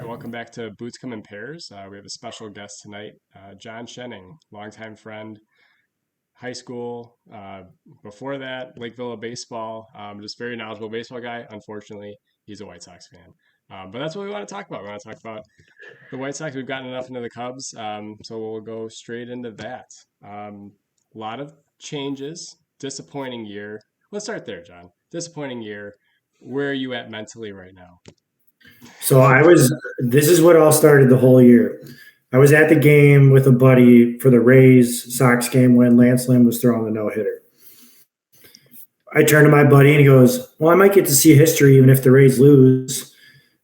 right, welcome back to Boots Come in Pairs. We have a special guest tonight, John Schenning, longtime friend, high school. Before that, Lakeville baseball, just very knowledgeable baseball guy. Unfortunately, he's a White Sox fan. But that's what we want to talk about. We want to talk about the White Sox. We've gotten enough into the Cubs, so we'll go straight into that. A lot of changes, disappointing year. Let's start there, John. Disappointing year. Where are you at mentally right now? This is what all started the whole year. I was at the game with a buddy for the Rays Sox game when Lance Lynn was throwing the no-hitter. I turned to my buddy and he goes, well, I might get to see history even if the Rays lose.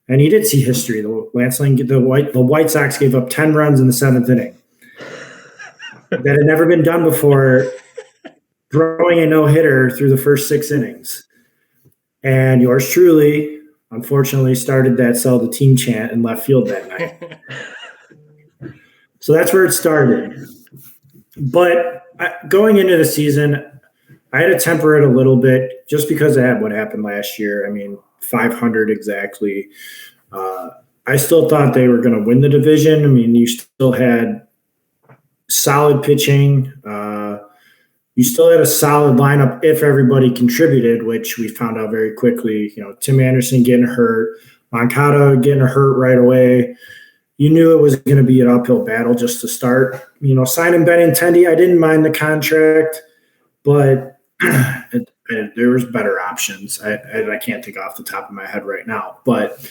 And he did see history. The White Sox gave up 10 runs in the seventh inning. That had never been done before, throwing a no-hitter through the first 6 innings. And yours truly, unfortunately, started that sell the team chant in left field that night. So that's where it started. But going into the season, I had to temper it a little bit just because of what happened last year. I mean, 500 exactly. I still thought they were going to win the division. I mean, you still had solid pitching. You still had a solid lineup if everybody contributed, which we found out very quickly. You know, Tim Anderson getting hurt, Moncada getting hurt right away. You knew it was going to be an uphill battle just to start. You know, signing Benintendi, I didn't mind the contract, but there was better options. I can't think off the top of my head right now. But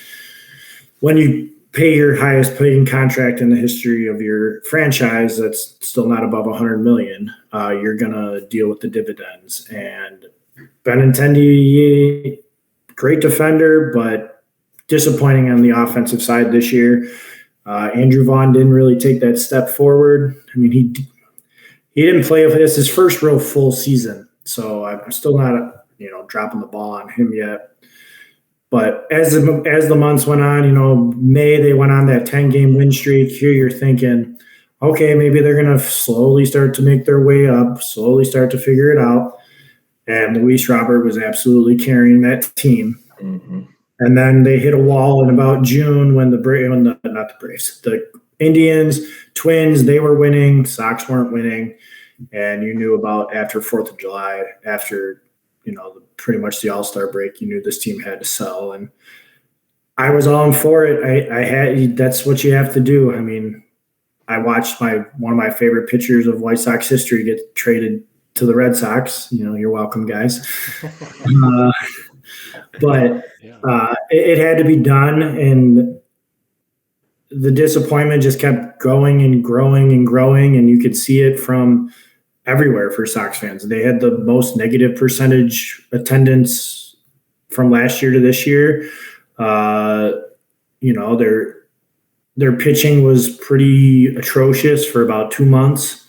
when you pay your highest paying contract in the history of your franchise, that's still not above $100 million. You're gonna deal with the dividends. And Benintendi, great defender, but disappointing on the offensive side this year. Andrew Vaughn didn't really take that step forward. I mean, he didn't play. This his first real full season, so I'm still not dropping the ball on him yet. But as the months went on, May they went on that 10-game win streak. Here you're thinking, okay, maybe they're going to slowly start to make their way up, slowly start to figure it out. And Luis Robert was absolutely carrying that team. Mm-hmm. And then they hit a wall in about June when the Indians, Twins, they were winning, Sox weren't winning. And you knew about after 4th of July, after pretty much the All-Star break, you knew this team had to sell, and I was all in for it. That's what you have to do. I mean, I watched one of my favorite pitchers of White Sox history get traded to the Red Sox. You're welcome, guys. But it had to be done, and the disappointment just kept growing and growing and growing, and you could see it from everywhere for Sox fans. They had the most negative percentage attendance from last year to this year. Their pitching was pretty atrocious for about 2 months.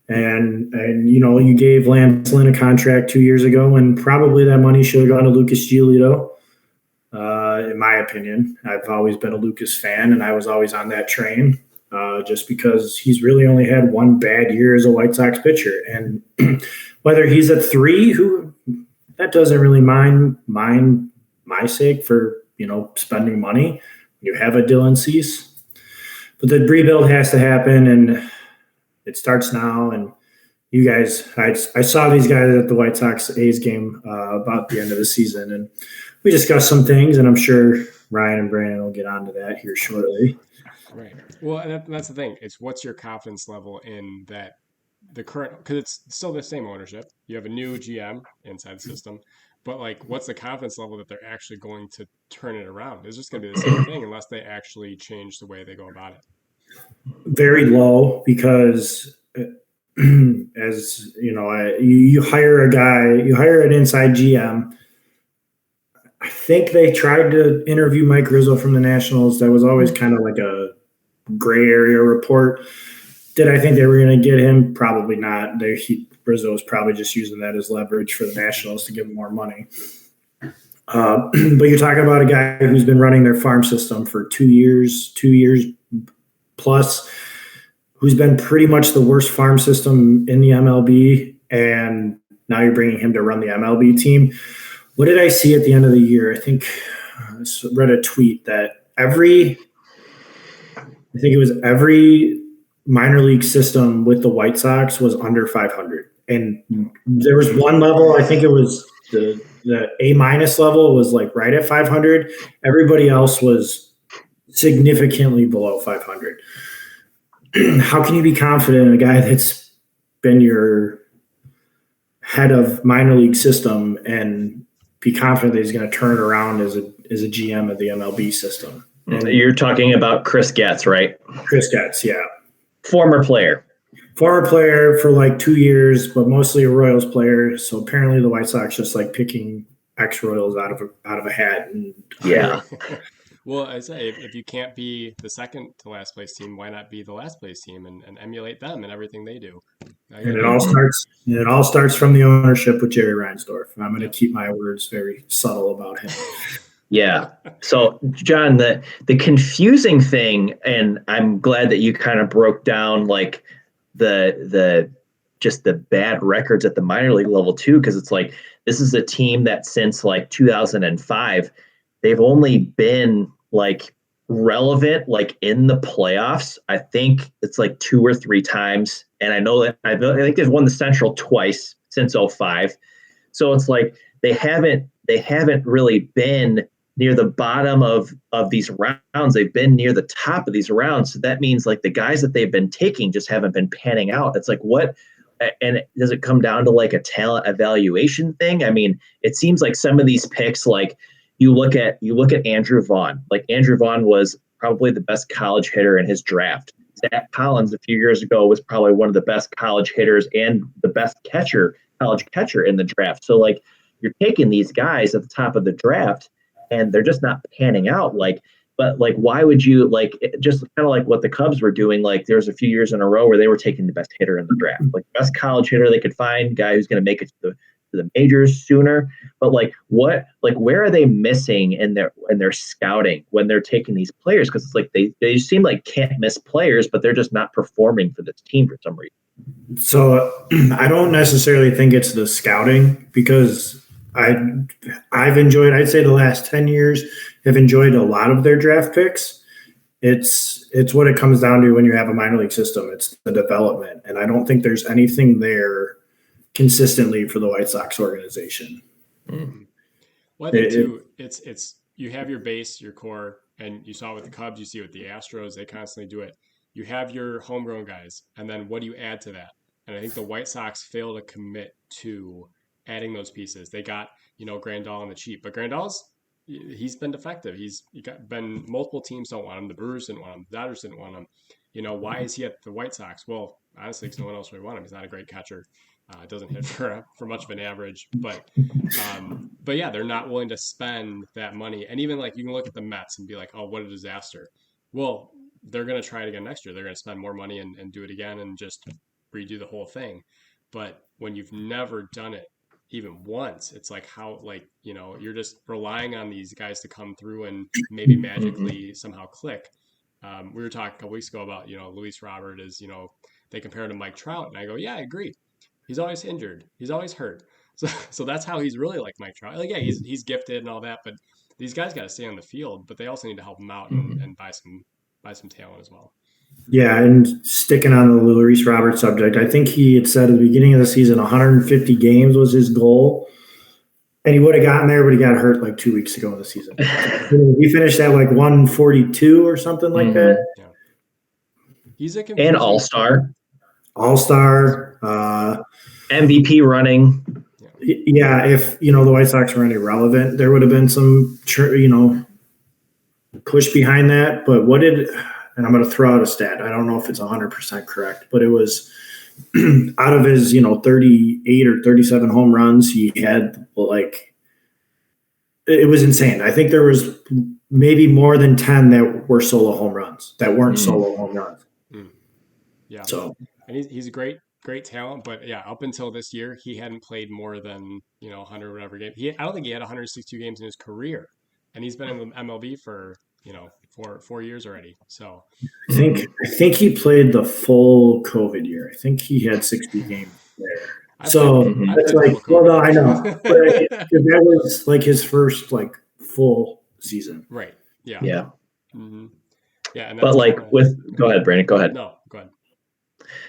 And you gave Lance Lynn a contract 2 years ago, and probably that money should have gone to Lucas Giolito. In my opinion, I've always been a Lucas fan, and I was always on that train. Just because he's really only had one bad year as a White Sox pitcher. And whether he's a 3, that doesn't really mind my sake for, spending money. You have a Dylan Cease. But the rebuild has to happen, and it starts now. And you guys, I saw these guys at the White Sox A's game about the end of the season, and we discussed some things, and I'm sure Ryan and Brandon will get onto that here shortly. Right. Well, that's the thing. It's what's your confidence level in that the current, because it's still the same ownership. You have a new GM inside the system, but what's the confidence level that they're actually going to turn it around? It's just going to be the same thing unless they actually change the way they go about it. Very low, because as you hire a guy, you hire an inside GM. I think they tried to interview Mike Rizzo from the Nationals. That was always kind of like a gray area report. Did I think they were going to get him? Probably not. Rizzo was probably just using that as leverage for the Nationals to give him more money. But you're talking about a guy who's been running their farm system for 2 years plus, who's been pretty much the worst farm system in the MLB, and now you're bringing him to run the MLB team. What did I see at the end of the year? I think I read a tweet that every I think it was every minor league system with the White Sox was under 500. And there was one level, I think it was the A minus level was like right at 500. Everybody else was significantly below 500. How can you be confident in a guy that's been your head of minor league system and be confident that he's going to turn it around as a GM of the MLB system? And you're talking about Chris Getz, right? Chris Getz, yeah. Former player for like 2 years, but mostly a Royals player. So apparently the White Sox just like picking ex-Royals out of a hat. And yeah. Well, I say if you can't be the second to last place team, why not be the last place team and emulate them and everything they do? And it all starts from the ownership with Jerry Reinsdorf. I'm going to keep my words very subtle about him. Yeah. So, John, the confusing thing, and I'm glad that you kind of broke down like the just the bad records at the minor league level too, because it's like this is a team that since like 2005, they've only been like relevant like in the playoffs. I think it's like 2 or 3 times, and I know that I think they've won the Central twice since '05. So it's like they haven't really been near the bottom of these rounds. They've been near the top of these rounds. So that means like the guys that they've been taking just haven't been panning out. It's like, what, and does it come down to like a talent evaluation thing? I mean, it seems like some of these picks, like you look at Andrew Vaughn, like Andrew Vaughn was probably the best college hitter in his draft. Zach Collins a few years ago was probably one of the best college hitters and the best college catcher in the draft. So like you're taking these guys at the top of the draft and they're just not panning out. But why would you just kind of like what the Cubs were doing? Like there was a few years in a row where they were taking the best hitter in the draft, like best college hitter they could find, guy who's going to make it to the majors sooner. But where are they missing in their scouting when they're taking these players? Because it's like they seem like can't miss players, but they're just not performing for this team for some reason. So I don't necessarily think it's the scouting, because I've enjoyed, I'd say the last 10 years have enjoyed a lot of their draft picks. It's what it comes down to when you have a minor league system. It's the development. And I don't think there's anything there consistently for the White Sox organization. Mm-hmm. Well, I think too, it's you have your base, your core, and you saw it with the Cubs, you see it with the Astros, they constantly do it. You have your homegrown guys, and then what do you add to that? And I think the White Sox fail to commit to adding those pieces. They got, Grandal on the cheap, but he's been defective. He's been multiple teams don't want him. The Brewers didn't want him. The Dodgers didn't want him. Why is he at the White Sox? Well, honestly, because no one else really wanted him. He's not a great catcher. Doesn't hit for much of an average, but yeah, they're not willing to spend that money. And even like you can look at the Mets and be like, oh, what a disaster. Well, they're going to try it again next year. They're going to spend more money and do it again and just redo the whole thing. But when you've never done it even once, it's like how, you're just relying on these guys to come through and maybe magically somehow click. We were talking a couple weeks ago about, Luis Robert is, they compared him to Mike Trout. And I go, yeah, I agree. He's always injured. He's always hurt. So that's how he's really like Mike Trout. Like, yeah, he's gifted and all that, but these guys got to stay on the field, but they also need to help him out and buy some talent as well. Yeah, and sticking on the Luis Robert subject, I think he had said at the beginning of the season 150 games was his goal, and he would have gotten there, but he got hurt like 2 weeks ago in the season. He finished at like 142 or something like that. Yeah. He's a and all-star, MVP running. Yeah, if the White Sox were irrelevant, there would have been some push behind that. But and I'm going to throw out a stat. I don't know if it's 100% correct, but it was out of his 38 or 37 home runs, he had it was insane. I think there was maybe more than 10 that were solo home runs that weren't solo home runs. Yeah. So, and he's a great talent, but yeah, up until this year, he hadn't played more than 100 or whatever game. I don't think he had 162 games in his career, and he's been in the MLB for 4 years already. So I think he played the full COVID year. I think he had 60 games there. That's like, well, no, I know, but that was like his first full season. Right. Yeah. Yeah. Mm-hmm. Yeah, and But that's like kind of go ahead, Brandon, go ahead. no, go ahead.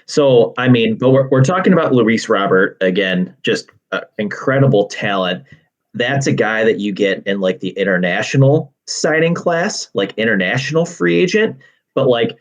So, I mean, but we're talking about Luis Robert again, just incredible talent. That's a guy that you get in like the international signing class, like international free agent, but like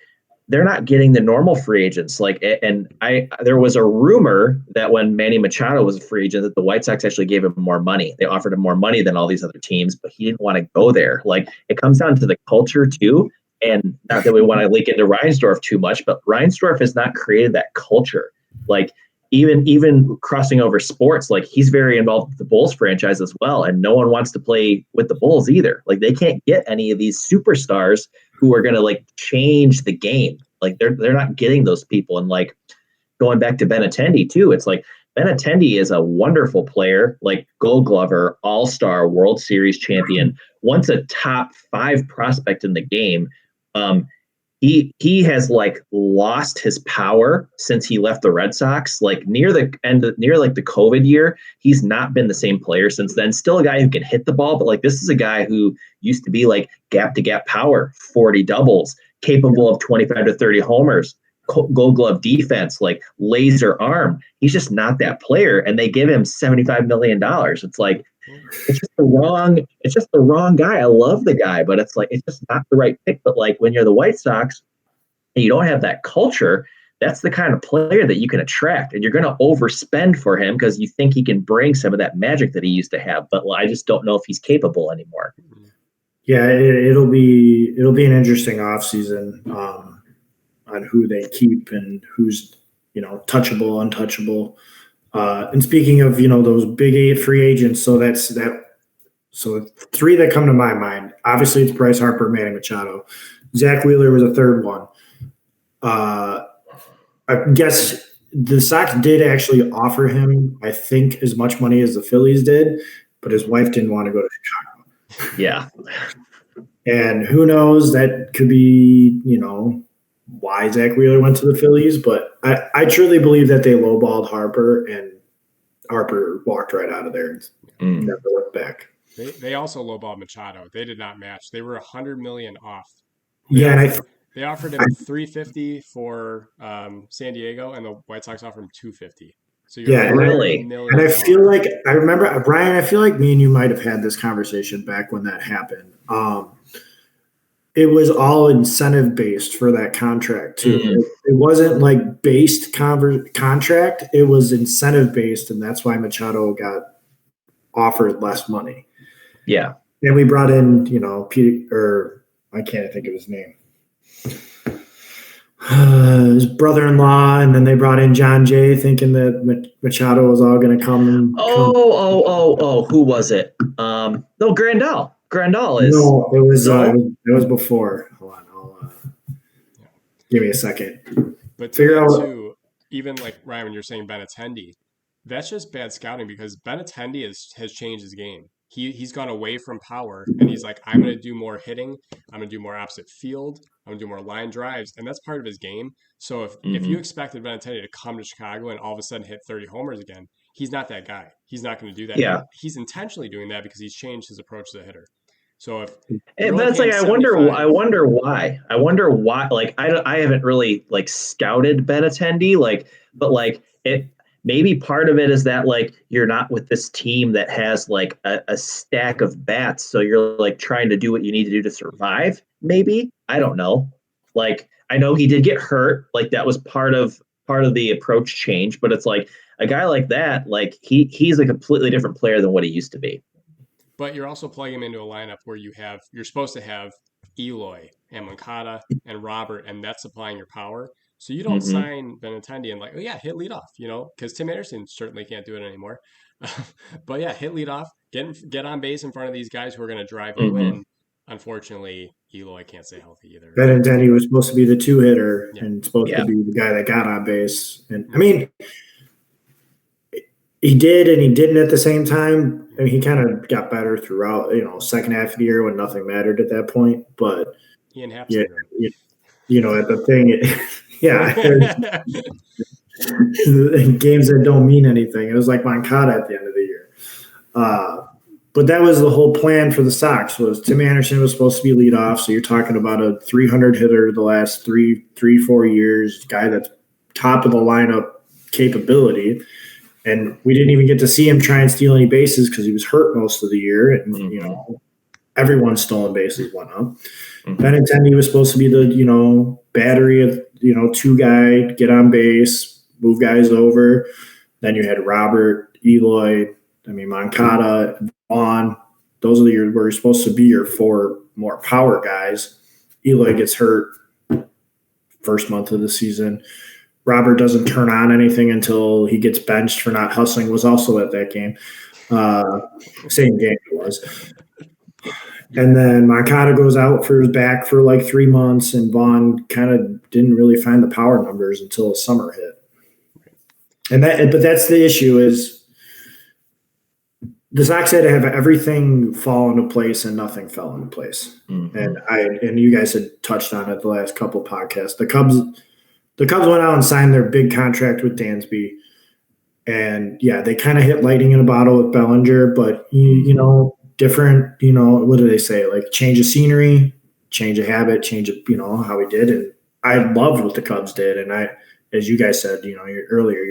they're not getting the normal free agents. Like, and there was a rumor that when Manny Machado was a free agent, that the White Sox actually gave him more money. They offered him more money than all these other teams, but he didn't want to go there. Like, it comes down to the culture too. And not that we want to link into Reinsdorf too much, but Reinsdorf has not created that culture. Like, even crossing over sports, like he's very involved with the Bulls franchise as well, and no one wants to play with the Bulls either. Like, they can't get any of these superstars who are going to like change the game. Like, they're not getting those people. And like going back to Benintendi too, it's like Benintendi is a wonderful player, like Gold Glover, All-Star, World Series champion, once a top 5 prospect in the game. Um, he has like lost his power since he left the Red Sox. Like near like the COVID year, he's not been the same player since then. Still a guy who can hit the ball, but like this is a guy who used to be like gap to gap power, 40 doubles, capable of 25 to 30 homers, Gold Glove defense, like laser arm. He's just not that player, and they give him $75 million. It's like it's just the wrong guy. I love the guy, but it's like it's just not the right pick. But like when you're the White Sox and you don't have that culture, that's the kind of player that you can attract, and you're going to overspend for him because you think he can bring some of that magic that he used to have. But I just don't know if he's capable anymore. Yeah, it'll be an interesting offseason on who they keep and who's touchable, untouchable. And speaking of those big 8 free agents, so that's that. So 3 that come to my mind. Obviously, it's Bryce Harper, Manny Machado. Zach Wheeler was a third one. I guess the Sox did actually offer him, I think, as much money as the Phillies did, but his wife didn't want to go to Chicago. Yeah. And who knows, that could be, why Zach Wheeler went to the Phillies. But I truly believe that they lowballed Harper, and Harper walked right out of there and never looked back. They also lowballed Machado. They did not match. They were $100 million off. They offered him $350 for San Diego, and the White Sox offered him $250. So you're really. And I feel like I remember, Brian. I feel like me and you might have had this conversation back when that happened. It was all incentive based for that contract too. It wasn't like based contract. It was incentive based, and that's why Machado got offered less money. Yeah. And we brought in, Peter, or I can't think of his name. His brother-in-law, and then they brought in John Jay, thinking that Machado was all going to come. Who was it? No, Grandal. Grandal is. No, it was before. Hold on, give me a second. But too, even like Ryan, when you're saying Benintendi, that's just bad scouting because Benintendi has changed his game. He's gone away from power, and he's like, I'm going to do more hitting. I'm going to do more opposite field. I'm going to do more line drives, and that's part of his game. So if you expected Benintendi to come to Chicago and all of a sudden hit 30 homers again, he's not that guy. He's not going to do that. Yeah. He's intentionally doing that because he's changed his approach to the hitter. So but it's like I wonder why. Like I haven't really like scouted Benintendi, like, but like it. Maybe part of it is that like you're not with this team that has like a stack of bats, so you're like trying to do what you need to do to survive. Maybe, I don't know. Like I know he did get hurt, like that was part of the approach change, but it's like a guy like that, like he's a completely different player than what he used to be. But you're also plugging him into a lineup where you're supposed to have Eloy and Moncada and Robert, and that's supplying your power. So you don't sign Benintendi and like, oh yeah, hit leadoff, because Tim Anderson certainly can't do it anymore. But yeah, hit leadoff, get on base in front of these guys who are going to drive you in. Unfortunately, Eloy can't stay healthy either. Benintendi was supposed to be the 2-hitter and supposed to be the guy that got on base. And I mean, he did and he didn't at the same time. I mean, he kind of got better throughout, second half of the year when nothing mattered at that point. But Ian Happ at the thing, games that don't mean anything. It was like Moncada at the end of the year. but that was the whole plan for the Sox. Was Tim Anderson was supposed to be leadoff, so you're talking about a 300 hitter the last 4 years, guy that's top of the lineup capability, and we didn't even get to see him try and steal any bases because he was hurt most of the year, and everyone's stolen bases went up. Benintendi was supposed to be the battery of two guy, get on base, move guys over. Then you had Robert, Eloy, Moncada, Vaughn. Those are were supposed to be your 4 more power guys. Eloy gets hurt first month of the season. Robert doesn't turn on anything until he gets benched for not hustling. Was also at that game. Same game it was. And then Moncada goes out for his back for like 3 months, and Vaughn kind of didn't really find the power numbers until the summer hit. But that's the issue is the Sox had to have everything fall into place, and nothing fell into place. And you guys had touched on it the last couple podcasts. The Cubs went out and signed their big contract with Dansby, and they kind of hit lightning in a bottle with Bellinger, but different, what do they say? Like change of scenery, change of habit, change of, how we did. And I loved what the Cubs did. And as you guys said, earlier,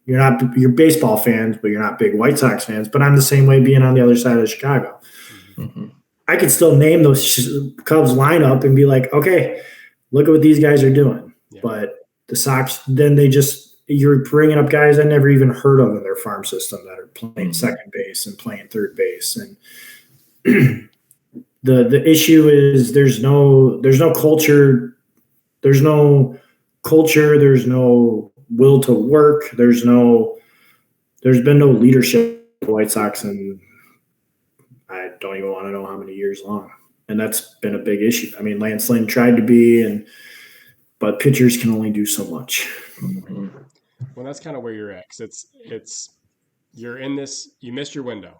you're baseball fans, but you're not big White Sox fans. But I'm the same way being on the other side of Chicago. I could still name those Cubs lineup and be like, okay, look at what these guys are doing. Yeah. But the Sox, then you're bringing up guys I never even heard of in their farm system that are playing second base and playing third base. And the issue is there's no culture. There's no culture. There's no will to work. There's been no leadership of the White Sox in I don't even want to know how many years long. And that's been a big issue. Lance Lynn tried to be, but pitchers can only do so much. Well, that's kind of where you're at. 'Cause you're in this, you missed your window.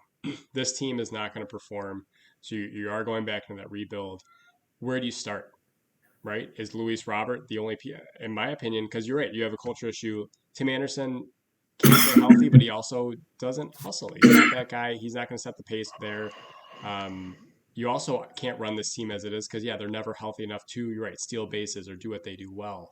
This team is not going to perform. So you are going back into that rebuild. Where do you start? Right? Is Luis Robert the only, in my opinion, because you're right, you have a culture issue. Tim Anderson can't stay healthy, but he also doesn't hustle. He's not that guy. He's not going to set the pace there. You also can't run this team as it is because, they're never healthy enough to, you're right, steal bases or do what they do well.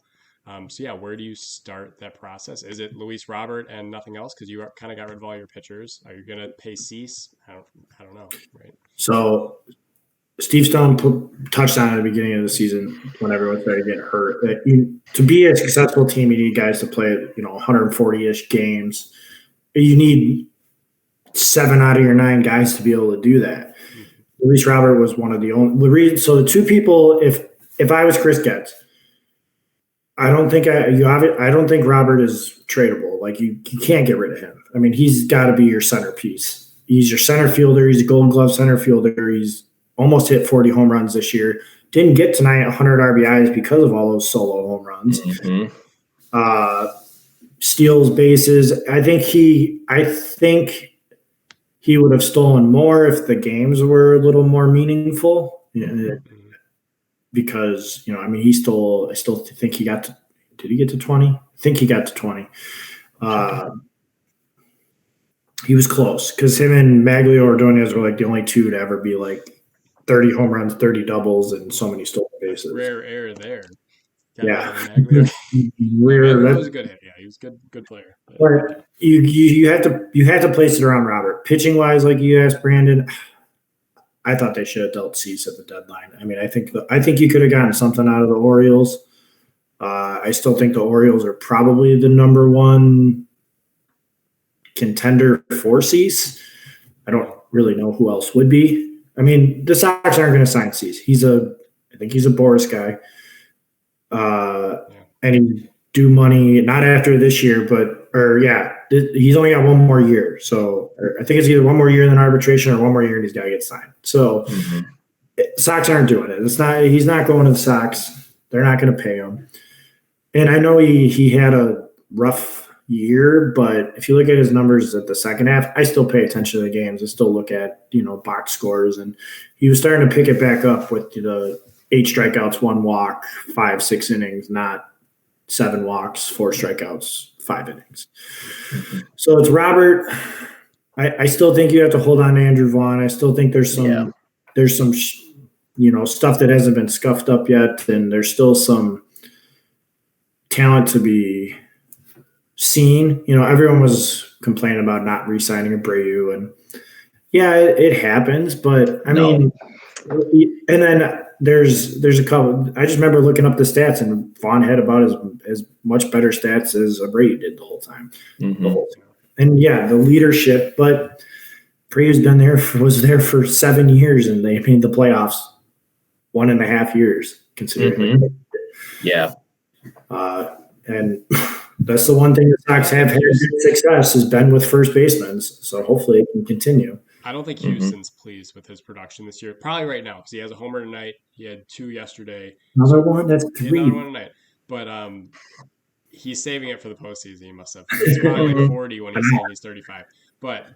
Where do you start that process? Is it Luis Robert and nothing else? Because you kind of got rid of all your pitchers. Are you going to pay Cease? I don't know. Right. So Steve Stone touched on it at the beginning of the season when everyone started getting hurt. To be a successful team, you need guys to play 140-ish games. You need 7 out of your 9 guys to be able to do that. Luis Robert was one of the only. So the 2 people, if I was Chris Getz, I don't think Robert is tradable. Like you can't get rid of him. He's got to be your centerpiece. He's your center fielder. He's a Gold Glove center fielder. He's almost hit 40 home runs this year. Didn't get tonight 100 RBIs because of all those solo home runs. Steals bases. I think he would have stolen more if the games were a little more meaningful. Because, he stole, I still think he got to, did he get to 20? I think he got to 20. He was close because him and Maglio Ordonez were like the only 2 to ever be like 30 home runs, 30 doubles, and so many stolen bases. Rare air there. That was a good hit. Yeah, he was good player. But you have to place it around Robert. Pitching wise, like you asked Brandon, I thought they should have dealt Cease at the deadline. I think you could have gotten something out of the Orioles. I still think the Orioles are probably the number 1 contender for Cease. I don't really know who else would be. The Sox aren't going to sign Cease. I think he's a Boris guy. And he do money, not after this year, he's only got 1 more year. So I think it's either 1 more year than arbitration or 1 more year and he's got to get signed. So Sox aren't doing it. He's not going to the Sox. They're not going to pay him. And I know he had a rough year, but if you look at his numbers at the second half, I still pay attention to the games. I still look at, box scores, and he was starting to pick it back up with the 8 strikeouts, 1 walk, 5-6 innings, not 7 walks, 4 strikeouts, 5 innings. So it's Robert. I still think you have to hold on to Andrew Vaughn. I still think there's some stuff that hasn't been scuffed up yet, and there's still some talent to be seen. Everyone was complaining about not re-signing Abreu, and yeah, it happens. But I mean, and then there's a couple. I just remember looking up the stats, and Vaughn had about as much better stats as Abreu did the whole time. And yeah, the leadership, but Abreu's was there for 7 years, and they made the playoffs 1.5 years, considering. Yeah. And that's the one thing the Sox have had good success has been with first basemen. So hopefully it can continue. I don't think Houston's pleased with his production this year. Probably right now because he has a homer tonight. He had 2 yesterday. Another one. That's 3. Another one tonight. But he's saving it for the postseason. He must have. He's probably like 40 when he's saying he's 35. But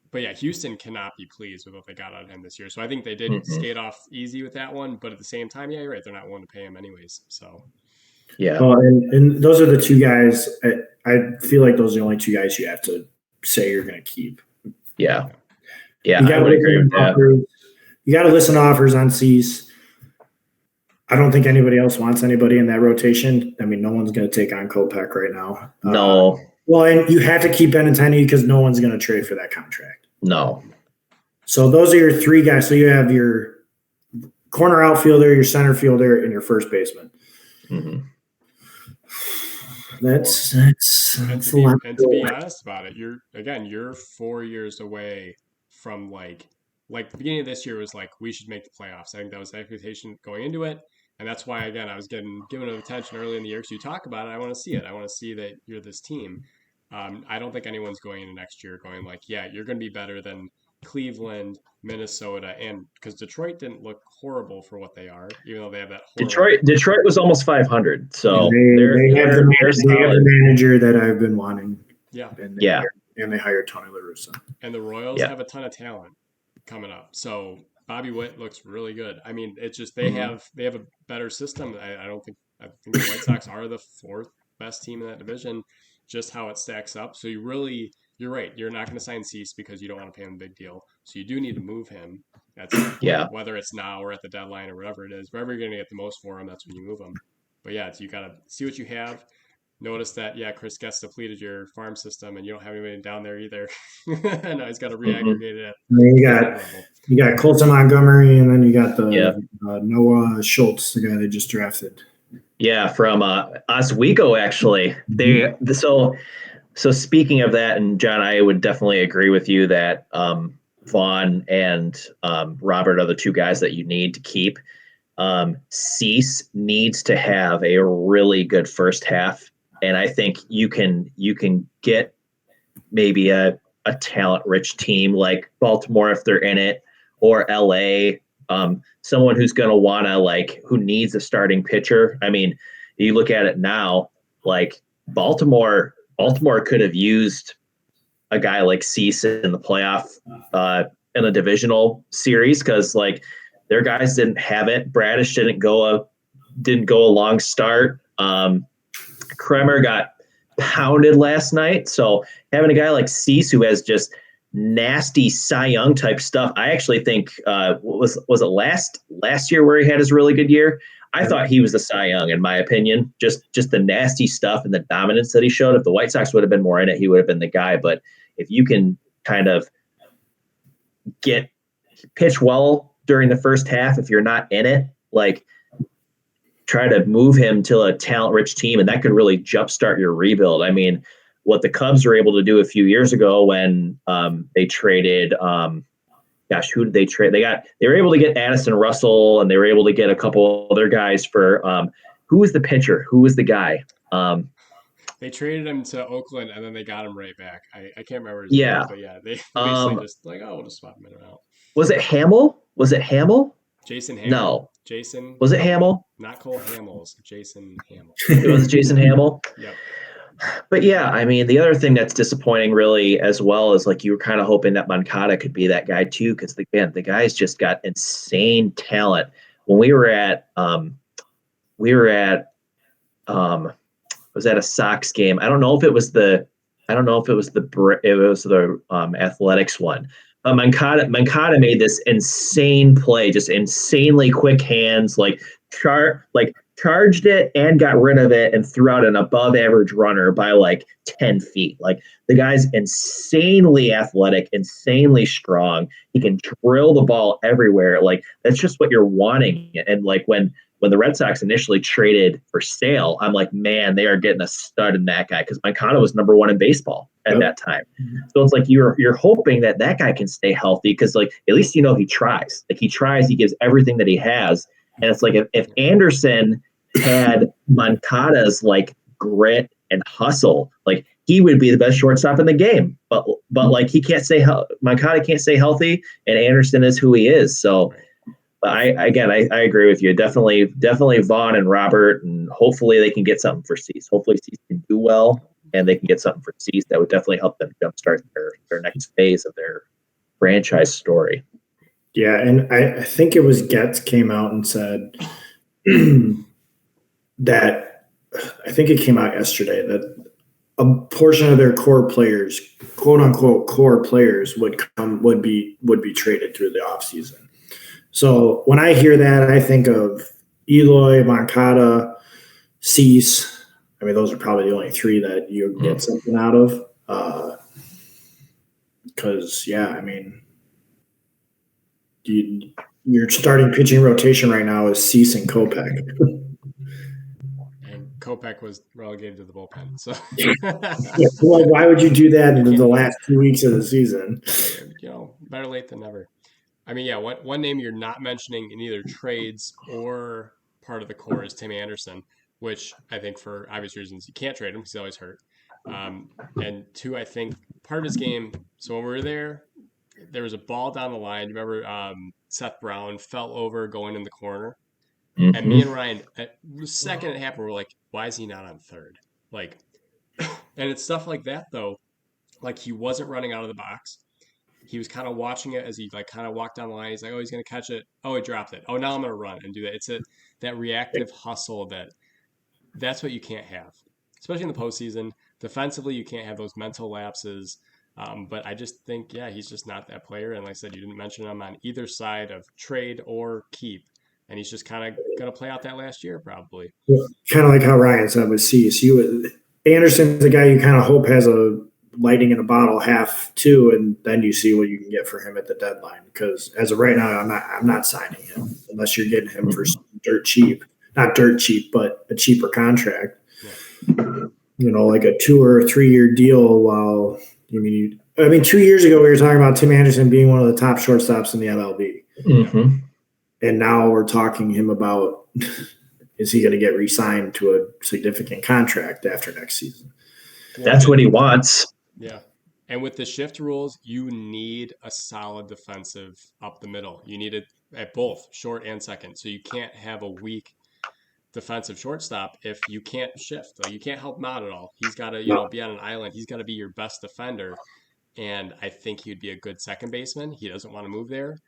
but yeah, Houston cannot be pleased with what they got out of him this year. So I think they did skate off easy with that one. But at the same time, yeah, you're right. They're not willing to pay him anyways. So. Yeah. And those are the 2 guys. I feel like those are the only 2 guys you have to say you're going to keep. Yeah. Yeah. I would agree with that. You got to listen to offers on Cease. I don't think anybody else wants anybody in that rotation. I mean, no one's going to take on Kopech right now. No. Well, and you have to keep Benintendi because no one's going to trade for that contract. No. So those are your 3 guys. So you have your corner outfielder, your center fielder, and your first baseman. That's a lot. And to be honest about it, you're 4 years away from like the beginning of this year was like we should make the playoffs. I think that was the expectation going into it, and that's why again I was given it attention early in the year because you talk about it. I want to see it. I want to see that you're this team. I don't think anyone's going into next year going like, yeah, you're going to be better than Cleveland, Minnesota, and because Detroit didn't look horrible for what they are, even though they have that Detroit was almost 500, so they have the manager that I've been wanting. Yeah, and they hired Tony La Russa. And the Royals have a ton of talent coming up. So Bobby Witt looks really good. I mean, it's just they have a better system. I think the White Sox are the 4th best team in that division. Just how it stacks up. So you're right. You're not going to sign Cease because you don't want to pay him a big deal. So you do need to move him. That's whether it's now or at the deadline or whatever it is. Wherever you're going to get the most for him, that's when you move him. But yeah, you got to see what you have. Notice that, Chris Guest depleted your farm system and you don't have anybody down there either. No, he's got to re-aggregate it. You got Colton Montgomery, and then you got the Noah Schultz, the guy they just drafted. Yeah, from Oswego, actually. So speaking of that, and John, I would definitely agree with you that Vaughn and Robert are the 2 guys that you need to keep. Cease needs to have a really good first half, and I think you can get maybe a talent-rich team like Baltimore if they're in it, or LA. Someone who's going to want to who needs a starting pitcher. I mean, you look at it now, like Baltimore could have used a guy like Cease in the playoff, in a divisional series. Cause their guys didn't have it. Bradish didn't go a long start. Kremer got pounded last night. So having a guy like Cease who has just nasty Cy Young type stuff. I actually think was it last year where he had his really good year? I thought he was the Cy Young in my opinion. Just the nasty stuff and the dominance that he showed. If the White Sox would have been more in it, he would have been the guy. But if you can kind of pitch well during the first half, if you're not in it, try to move him to a talent-rich team, and that could really jumpstart your rebuild. I mean, what the Cubs were able to do a few years ago when they traded who did they trade? They were able to get Addison Russell, and they were able to get a couple other guys for who was the pitcher? Who was the guy? They traded him to Oakland, and then they got him right back. I can't remember his name, but they basically just we'll just swap him in and out. Was it Hamill? Jason Hamill. No. Jason. Was it Hamill? Not Cole Hamels. Jason Hamill. It was Jason Hamill? Yep. But yeah, I mean, the other thing that's disappointing really as well is you were kind of hoping that Moncada could be that guy too, because again, the guy's just got insane talent. When we were at was at a Sox game. I don't know if it was the I don't know if it was the athletics one. Mancada made this insane play, just insanely quick hands, charged it and got rid of it and threw out an above average runner by like 10 feet. Like the guy's insanely athletic, insanely strong. He can drill the ball everywhere. Like that's just what you're wanting. And like when the Red Sox initially traded for Sale, I'm like, man, they are getting a stud in that guy because Mancada was number one in baseball at that time. So it's like you're hoping that guy can stay healthy because like at least he tries. Like he tries, he gives everything that he has, and it's like if Anderson had Moncada's like grit and hustle, like he would be the best shortstop in the game. But like Moncada can't stay healthy, and Anderson is who he is. So. But I agree with you. Definitely Vaughn and Robert, and hopefully they can get something for Cease. Hopefully Cease can do well, and they can get something for Cease that would definitely help them jumpstart their next phase of their franchise story. Yeah, and I think it was Getz came out and said that I think it came out yesterday that a portion of their core players, quote unquote core players, would be traded through the offseason. So when I hear that, I think of Eloy, Moncada, Cease. I mean, those are probably the only three that you get something out of. Because, I mean, your starting pitching rotation right now is Cease and Kopech. And Kopech was relegated to the bullpen. So, well, why would you do that in the last 2 weeks of the season? Better late than never. I mean, one name you're not mentioning in either trades or part of the core is Tim Anderson, which I think for obvious reasons you can't trade him because he's always hurt. And two, I think part of his game. So when we were there was a ball down the line. You remember Seth Brown fell over going in the corner, and me and Ryan at the second it happened, we're like, why is he not on third? Like, and it's stuff like that though. Like he wasn't running out of the box. He was kind of watching it as he like kind of walked down the line. He's like, oh, he's going to catch it. Oh, he dropped it. Oh, now I'm going to run and do that. It's that reactive hustle that's what you can't have, especially in the postseason. Defensively, you can't have those mental lapses. But I just think, he's just not that player. And like I said, you didn't mention him on either side of trade or keep. And he's just kind of going to play out that last year probably. Kind of like how Ryan said with Cease. Anderson's a guy you kind of hope has a lightning in a bottle half too, and then you see what you can get for him at the deadline. Because as of right now, I'm not signing him unless you're getting him for dirt cheap, not dirt cheap, but a cheaper contract. Yeah. Like a 2 or 3 year deal. While 2 years ago we were talking about Tim Anderson being one of the top shortstops in the MLB, and now we're talking him about is he going to get re-signed to a significant contract after next season? That's what he wants. Yeah. And with the shift rules, you need a solid defensive up the middle. You need it at both short and second. So you can't have a weak defensive shortstop if you can't shift. Like you can't help him out at all. He's got to, be on an island. He's got to be your best defender. And I think he'd be a good second baseman. He doesn't want to move there.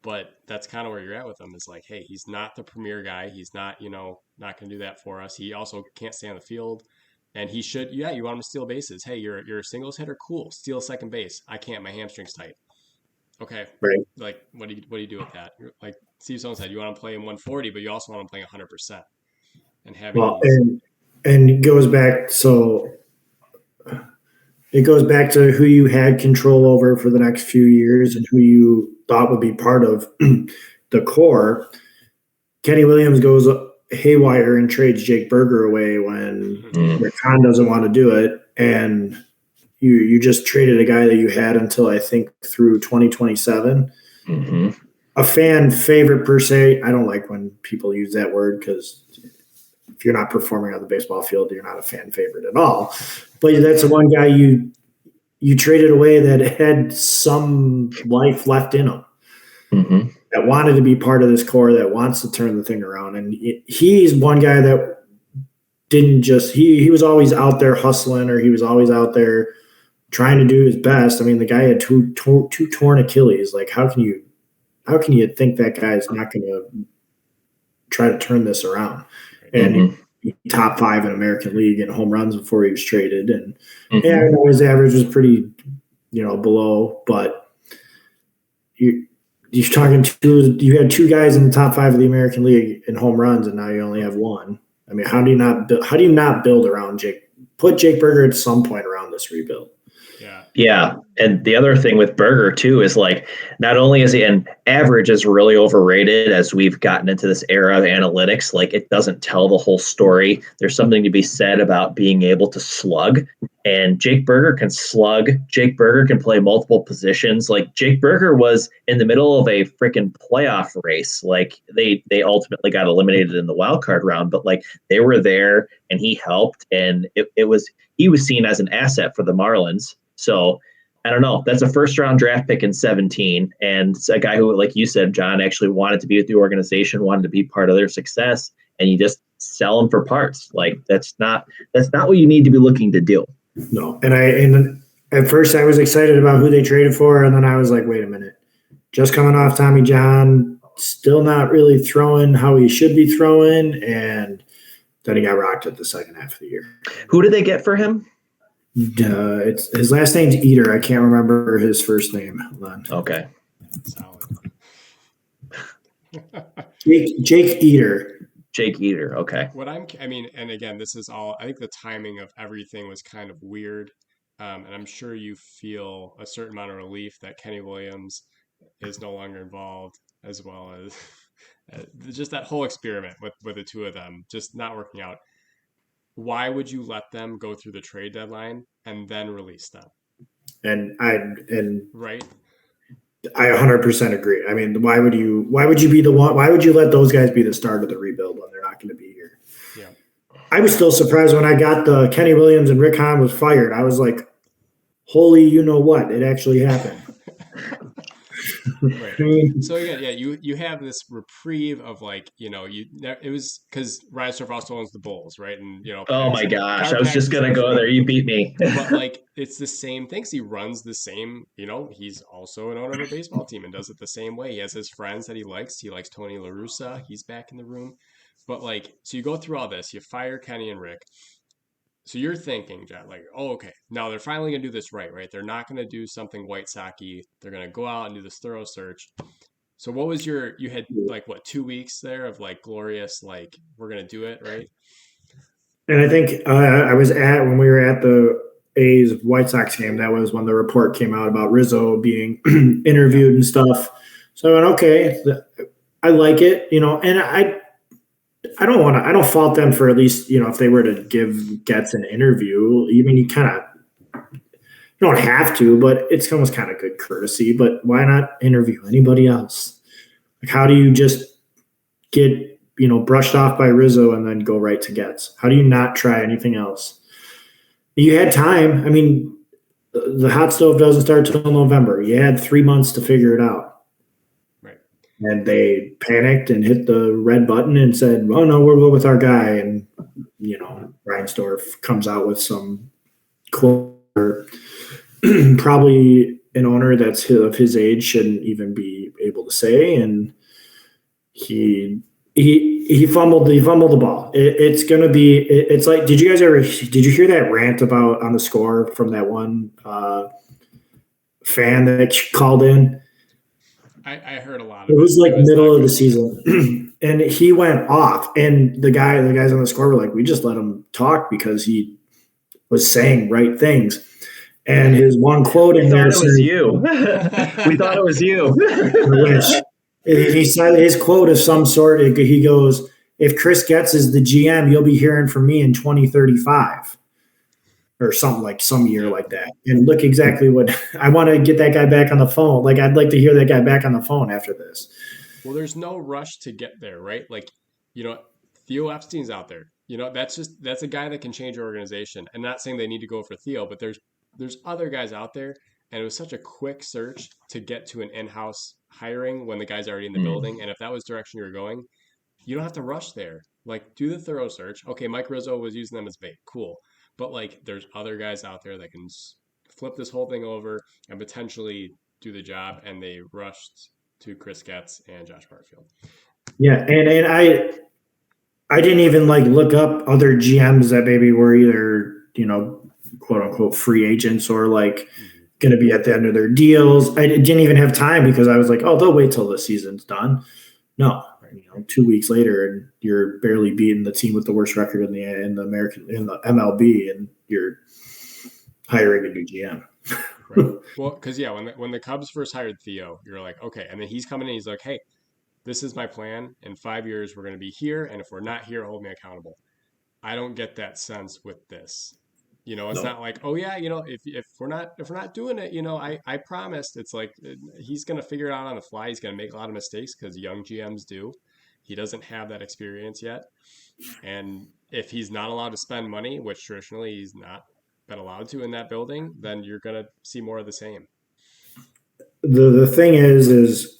But that's kind of where you're at with him is like, hey, he's not the premier guy. He's not, not going to do that for us. He also can't stay on the field. And he should, you want him to steal bases. Hey, you're a singles hitter, cool. Steal second base. I can't. My hamstring's tight. Okay, right. Like, what do you do with that? Like Steve Stone said, you want to play him 140, but you also want him playing 100%. And having and it goes back. So it goes back to who you had control over for the next few years and who you thought would be part of the core. Kenny Williams goes haywire and trades Jake Berger away when Khan doesn't want to do it, and you just traded a guy that you had until I think through 2027. A fan favorite per se. I don't like when people use that word because if you're not performing on the baseball field, you're not a fan favorite at all. But that's the one guy you traded away that had some life left in him. That wanted to be part of this core, that wants to turn the thing around. And he's one guy that didn't just, he was always out there hustling, or he was always out there trying to do his best. I mean, the guy had two torn Achilles. Like, how can you think that guy is not going to try to turn this around? And top 5 in American League in home runs before he was traded. And yeah, I Mhm. know his average was pretty, below, but you're talking you had 2 guys in the top 5 of the American League in home runs, and now you only have one. I mean, how do you not build around Jake? Put Jake Berger at some point around this rebuild. Yeah. Yeah. And the other thing with Berger too is like not only is he an average is really overrated as we've gotten into this era of analytics, like it doesn't tell the whole story. There's something to be said about being able to slug. And Jake Berger can slug. Jake Berger can play multiple positions. Like Jake Berger was in the middle of a freaking playoff race. Like they ultimately got eliminated in the wild card round, but like they were there and he helped, and it was he was seen as an asset for the Marlins. So I don't know. That's a first round draft pick in 17. And it's a guy who, like you said, John, actually wanted to be with the organization, wanted to be part of their success. And you just sell them for parts. Like that's not what you need to be looking to do. No. And at first I was excited about who they traded for, and then I was like, wait a minute. Just coming off Tommy John, still not really throwing how he should be throwing, and then he got rocked at the second half of the year. Who did they get for him? It's his last name's Eater. I can't remember his first name. Hold on. Okay. Solid. Jake Eater. Jake Eater. Okay. I mean, and again, this is all, I think the timing of everything was kind of weird. And I'm sure you feel a certain amount of relief that Kenny Williams is no longer involved, as well as just that whole experiment with the two of them just not working out. Why would you let them go through the trade deadline and then release them? And Right? I 100% agree. I mean, why would you be the one? Why would you let those guys be the start of the rebuild when they're not going to be here? Yeah. I was still surprised when I got the Kenny Williams and Rick Hahn was fired. I was like, holy, you know what? It actually happened. Right. I mean, So again, yeah, you have this reprieve of like, it was because Reinsdorf also owns the Bulls, right? And Oh players my gosh. car I was just taxes and gonna go there. everything. You beat me. But like it's the same things. He runs the same, he's also an owner of a baseball team and does it the same way. He has his friends that he likes. He likes Tony La Russa. He's back in the room. But like, so you go through all this, you fire Kenny and Rick. So you're thinking, John, like, oh, okay, now they're finally gonna do this right? They're not gonna do something White Sox-y. They're gonna go out and do this thorough search. So what was you had like what, 2 weeks there of like glorious, like we're gonna do it, right? and I think I was when we were at the A's White Sox game. That was when the report came out about Rizzo being Yeah. interviewed and stuff. So I went, okay, I like it, and I I don't fault them for at least, if they were to give Getz an interview. I mean, you don't have to, but it's almost kind of good courtesy. But why not interview anybody else? Like, how do you just get, brushed off by Rizzo and then go right to Getz? How do you not try anything else? You had time. I mean, the hot stove doesn't start till November. You had 3 months to figure it out. Right. And they panicked and hit the red button and said, "Oh no, we'll go with our guy." And Reinsdorf comes out with some quote, probably an owner that's of his age shouldn't even be able to say, and he fumbled the ball. It's gonna be. It's like, did you hear that rant about on the score from that one fan that called in? I heard a lot It of it. was like It was middle not of the good. Yeah. season, and he went off. And the guys on the score were like, "We just let him talk because he was saying right things." And his one quote We in thought there it was says, you. We thought it was you. "I wish." He said his quote of some sort. He goes, "If Chris Getz is the GM, you'll be hearing from me in 2035." Or something, like some year Yeah. like that. And look exactly what I want to get that guy back on the phone. Like, I'd like to hear that guy back on the phone after this. Well, there's no rush to get there, right? Like, Theo Epstein's out there. That's a guy that can change your organization. And not saying they need to go for Theo, but there's other guys out there, and it was such a quick search to get to an in-house hiring when the guy's already in the building. And if that was direction you were going, you don't have to rush there. Like, do the thorough search. Okay, Mike Rizzo was using them as bait. Cool. But like, there's other guys out there that can flip this whole thing over and potentially do the job. And they rushed to Chris Getz and Josh Barfield. Yeah, and I didn't even like look up other GMs that maybe were either, quote unquote free agents or like going to be at the end of their deals. I didn't even have time because I was like, oh, they'll wait till the season's done. No, 2 weeks later, and you're barely beating the team with the worst record in the MLB, and you're hiring a new GM. Right. Well, because when the Cubs first hired Theo, you're like, okay, and then he's coming in, he's like, hey, this is my plan. In 5 years, we're going to be here, and if we're not here, hold me accountable. I don't get that sense with this. It's No. not like, oh yeah, if we're not doing it, I promised. It's like he's gonna figure it out on the fly. He's gonna make a lot of mistakes because young GMs do. He doesn't have that experience yet, and if he's not allowed to spend money, which traditionally he's not been allowed to in that building, then you're gonna see more of the same. The thing is,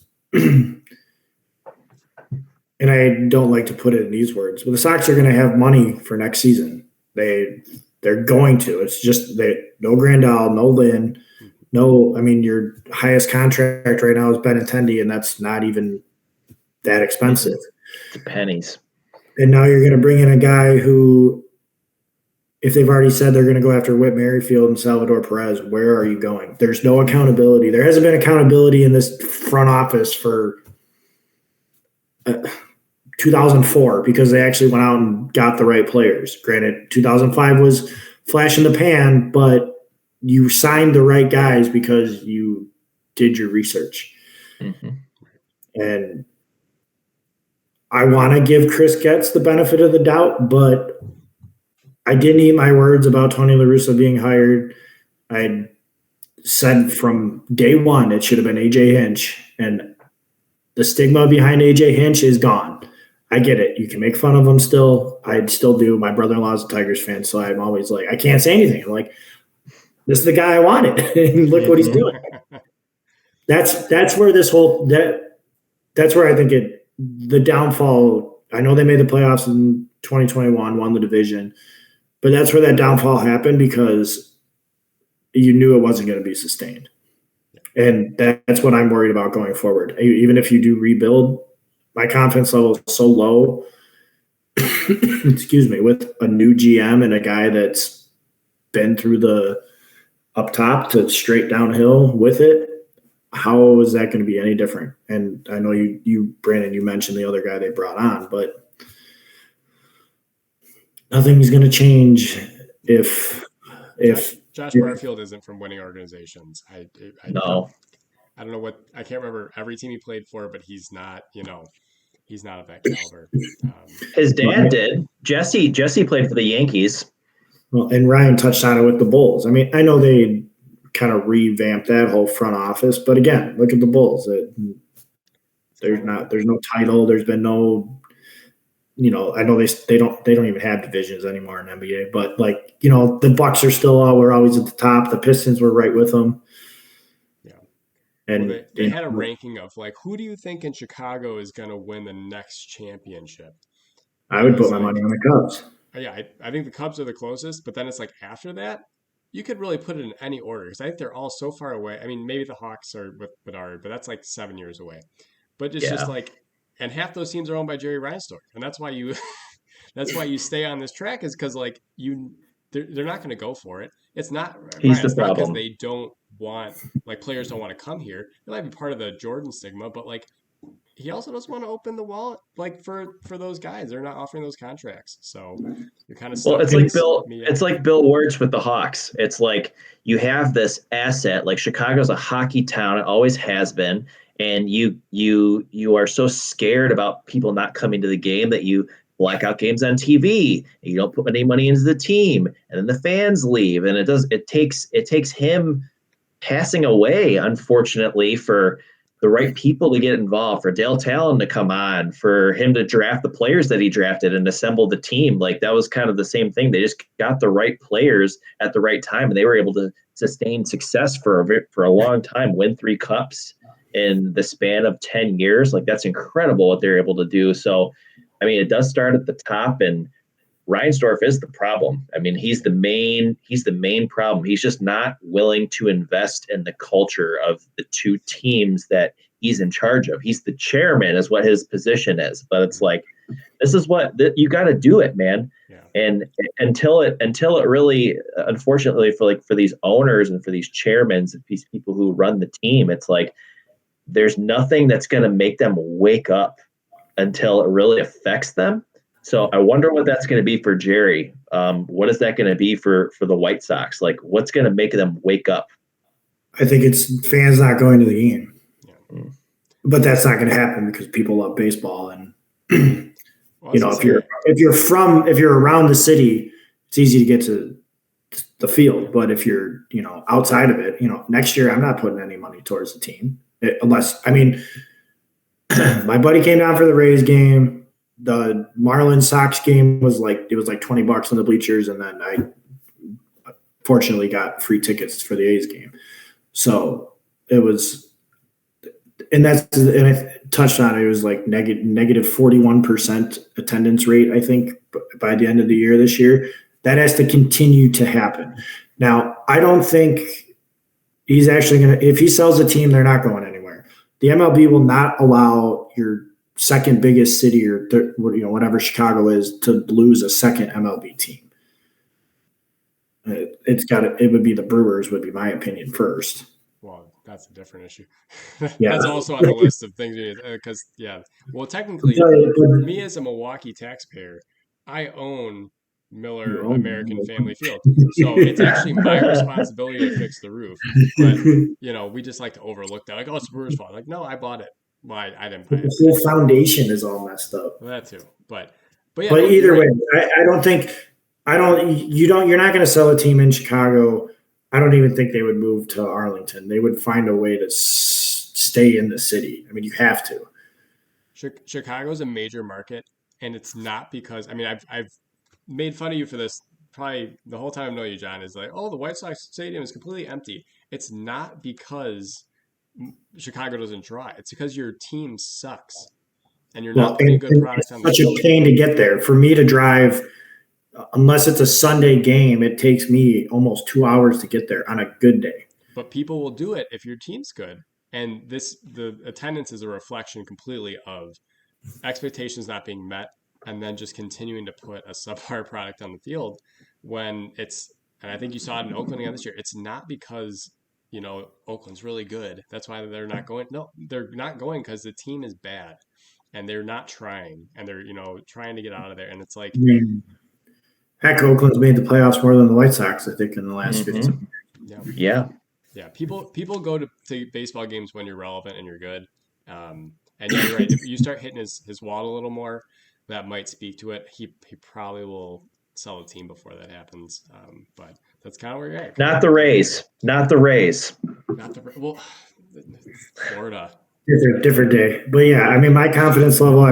and I don't like to put it in these words, but the Sox are going to have money for next season. They're going to. It's just no Grandal, no Lynn, no. I mean, your highest contract right now is Benintendi, and that's not even that expensive. The pennies. And now you're going to bring in a guy who, if they've already said they're going to go after Whit Merrifield and Salvador Perez, where are you going? There's no accountability. There hasn't been accountability in this front office for 2004 because they actually went out and got the right players. Granted, 2005 was flash in the pan, but you signed the right guys because you did your research. Mm-hmm. And I want to give Chris Getz the benefit of the doubt, but I didn't eat my words about Tony La Russa being hired. I said from day one it should have been AJ Hinch, and the stigma behind AJ Hinch is gone. I get it. You can make fun of him still. I still do. My brother-in-law is a Tigers fan, so I'm always like, I can't say anything. I'm like, this is the guy I wanted. And look what he's doing. That's where that's where I think the downfall. I know they made the playoffs in 2021, won the division, but that's where that downfall happened because you knew it wasn't going to be sustained. And that's what I'm worried about going forward. Even if you do rebuild, my confidence level is so low, excuse me, with a new GM and a guy that's been through the up top to straight downhill with it. How is that going to be any different? And I know you, Brandon, you mentioned the other guy they brought on, but nothing's going to change if Josh Barfield isn't from winning organizations. No. I don't know what, I can't remember every team he played for, but he's not, he's not of that caliber. His dad did. Jesse played for the Yankees. Well, and Ryan touched on it with the Bulls. I mean, I know they kind of revamped that whole front office, but again, look at the Bulls. There's no title. There's been no, I know they don't even have divisions anymore in NBA, but the Bucks are still were always at the top. The Pistons were right with them. Yeah. And well, they had a ranking of who do you think in Chicago is going to win the next championship? I would put my money on the Cubs. Yeah, I think the Cubs are the closest, but then it's after that, you could really put it in any order because I think they're all so far away. I mean, maybe the Hawks are with Bedard, but that's 7 years away. But it's just and half those teams are owned by Jerry Reinsdorf, and that's why you stay on this track is because they're not going to go for it. It's not the problem because they don't want players don't want to come here. It might be part of the Jordan stigma, but he also doesn't want to open the wallet for those guys. They're not offering those contracts, so you're kind of stuck. Well, it's like Bill. It's like Bill Wirtz with the Hawks. It's like you have this asset. Chicago's a hockey town. It always has been, and you are so scared about people not coming to the game that you black out games on TV. And you don't put any money into the team, and then the fans leave, and it takes him passing away, unfortunately, for the right people to get involved, for Dale Talon to come on, for him to draft the players that he drafted and assemble the team. That was kind of the same thing. They just got the right players at the right time, and they were able to sustain success for a long time, win 3 cups in the span of 10 years. That's incredible what they're able to do. So, I mean, it does start at the top, and Reinsdorf is the problem. I mean, he's the main problem. He's just not willing to invest in the culture of the two teams that he's in charge of. He's the chairman, is what his position is. But it's like, this is what you got to do it, man. Yeah. And until it really, unfortunately, for these owners and for these chairmen, these people who run the team, it's like there's nothing that's going to make them wake up until it really affects them. So I wonder what that's going to be for Jerry. What is that going to be for the White Sox? Like, what's going to make them wake up? I think it's fans not going to the game. Yeah. But that's not going to happen because people love baseball, and Well, if you're around the city, it's easy to get to the field. But if you're outside of it, next year I'm not putting any money towards the team unless my buddy came down for the Rays game. The Marlins Sox game was like $20 in the bleachers, and then I fortunately got free tickets for the A's game. So it was, and I touched on it. It was like negative 41% attendance rate, I think, by the end of the year this year. That has to continue to happen. Now, I don't think he's actually going to, if he sells a team, they're not going anywhere. The MLB will not allow your second biggest city or whatever Chicago is to lose a second MLB team. It would be the Brewers, would be my opinion first. Well, that's a different issue. Yeah. That's also on the list of things because well, technically, me as a Milwaukee taxpayer, I own Miller American Family Field, so it's actually my responsibility to fix the roof. But we just like to overlook that. Like, oh, it's the Brewers' fault. Like, no, I bought it. Well, I didn't buy it. The whole foundation is all messed up. Well, that too, but either way, I don't think. You're not going to sell a team in Chicago. I don't even think they would move to Arlington. They would find a way to stay in the city. I mean, you have to. Chicago's a major market, and it's not because I've made fun of you for this probably the whole time I know you, John, is like, oh, the White Sox stadium is completely empty. It's not because Chicago doesn't try. It's because your team sucks, and you're not putting good products on the field. Such a pain to get there. For me to drive, unless it's a Sunday game, it takes me almost 2 hours to get there on a good day. But people will do it if your team's good. And the attendance is a reflection completely of expectations not being met and then just continuing to put a subpar product on the field when and I think you saw it in Oakland again this year. It's not because, Oakland's really good. That's why they're not going. No, they're not going because the team is bad and they're not trying and they're, trying to get out of there. And it's like, heck, Oakland's made the playoffs more than the White Sox, I think, in the last 15 years. Yeah. People go to baseball games when you're relevant and you're good. And you're right. If you start hitting his wall a little more, that might speak to it. He probably will sell a team before that happens. But that's kind of where you're at. Not the Rays. Well, Florida. Different day. But yeah, my confidence level,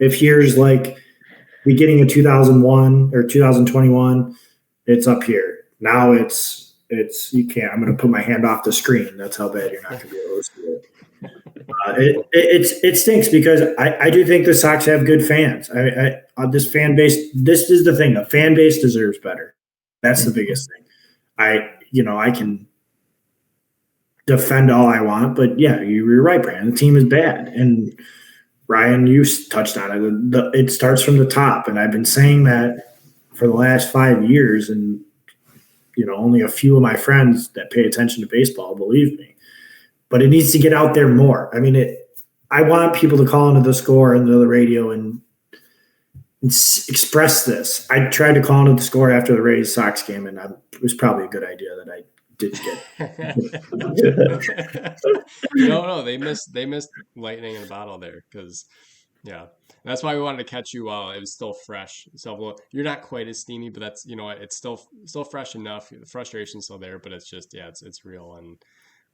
if here's like beginning of 2001 or 2021, it's up here. Now it's you can't. I'm going to put my hand off the screen. That's how bad you're not going to be able to see it. It stinks because I do think the Sox have good fans. This fan base. This is the thing. The fan base deserves better. That's the biggest thing. I can defend all I want, but yeah, you're right, Brandon. The team is bad, and Ryan, you touched on it. It starts from the top, and I've been saying that for the last 5 years, and only a few of my friends that pay attention to baseball believe me. But it needs to get out there more. I want people to call into the Score and the radio and express this. I tried to call into the Score after the Rays Sox game, and it was probably a good idea that I didn't get. No, they missed lightning in a bottle there because, that's why we wanted to catch you while it was still fresh. So you're not quite as steamy, but that's it's still fresh enough. The frustration's still there, but it's just it's real and.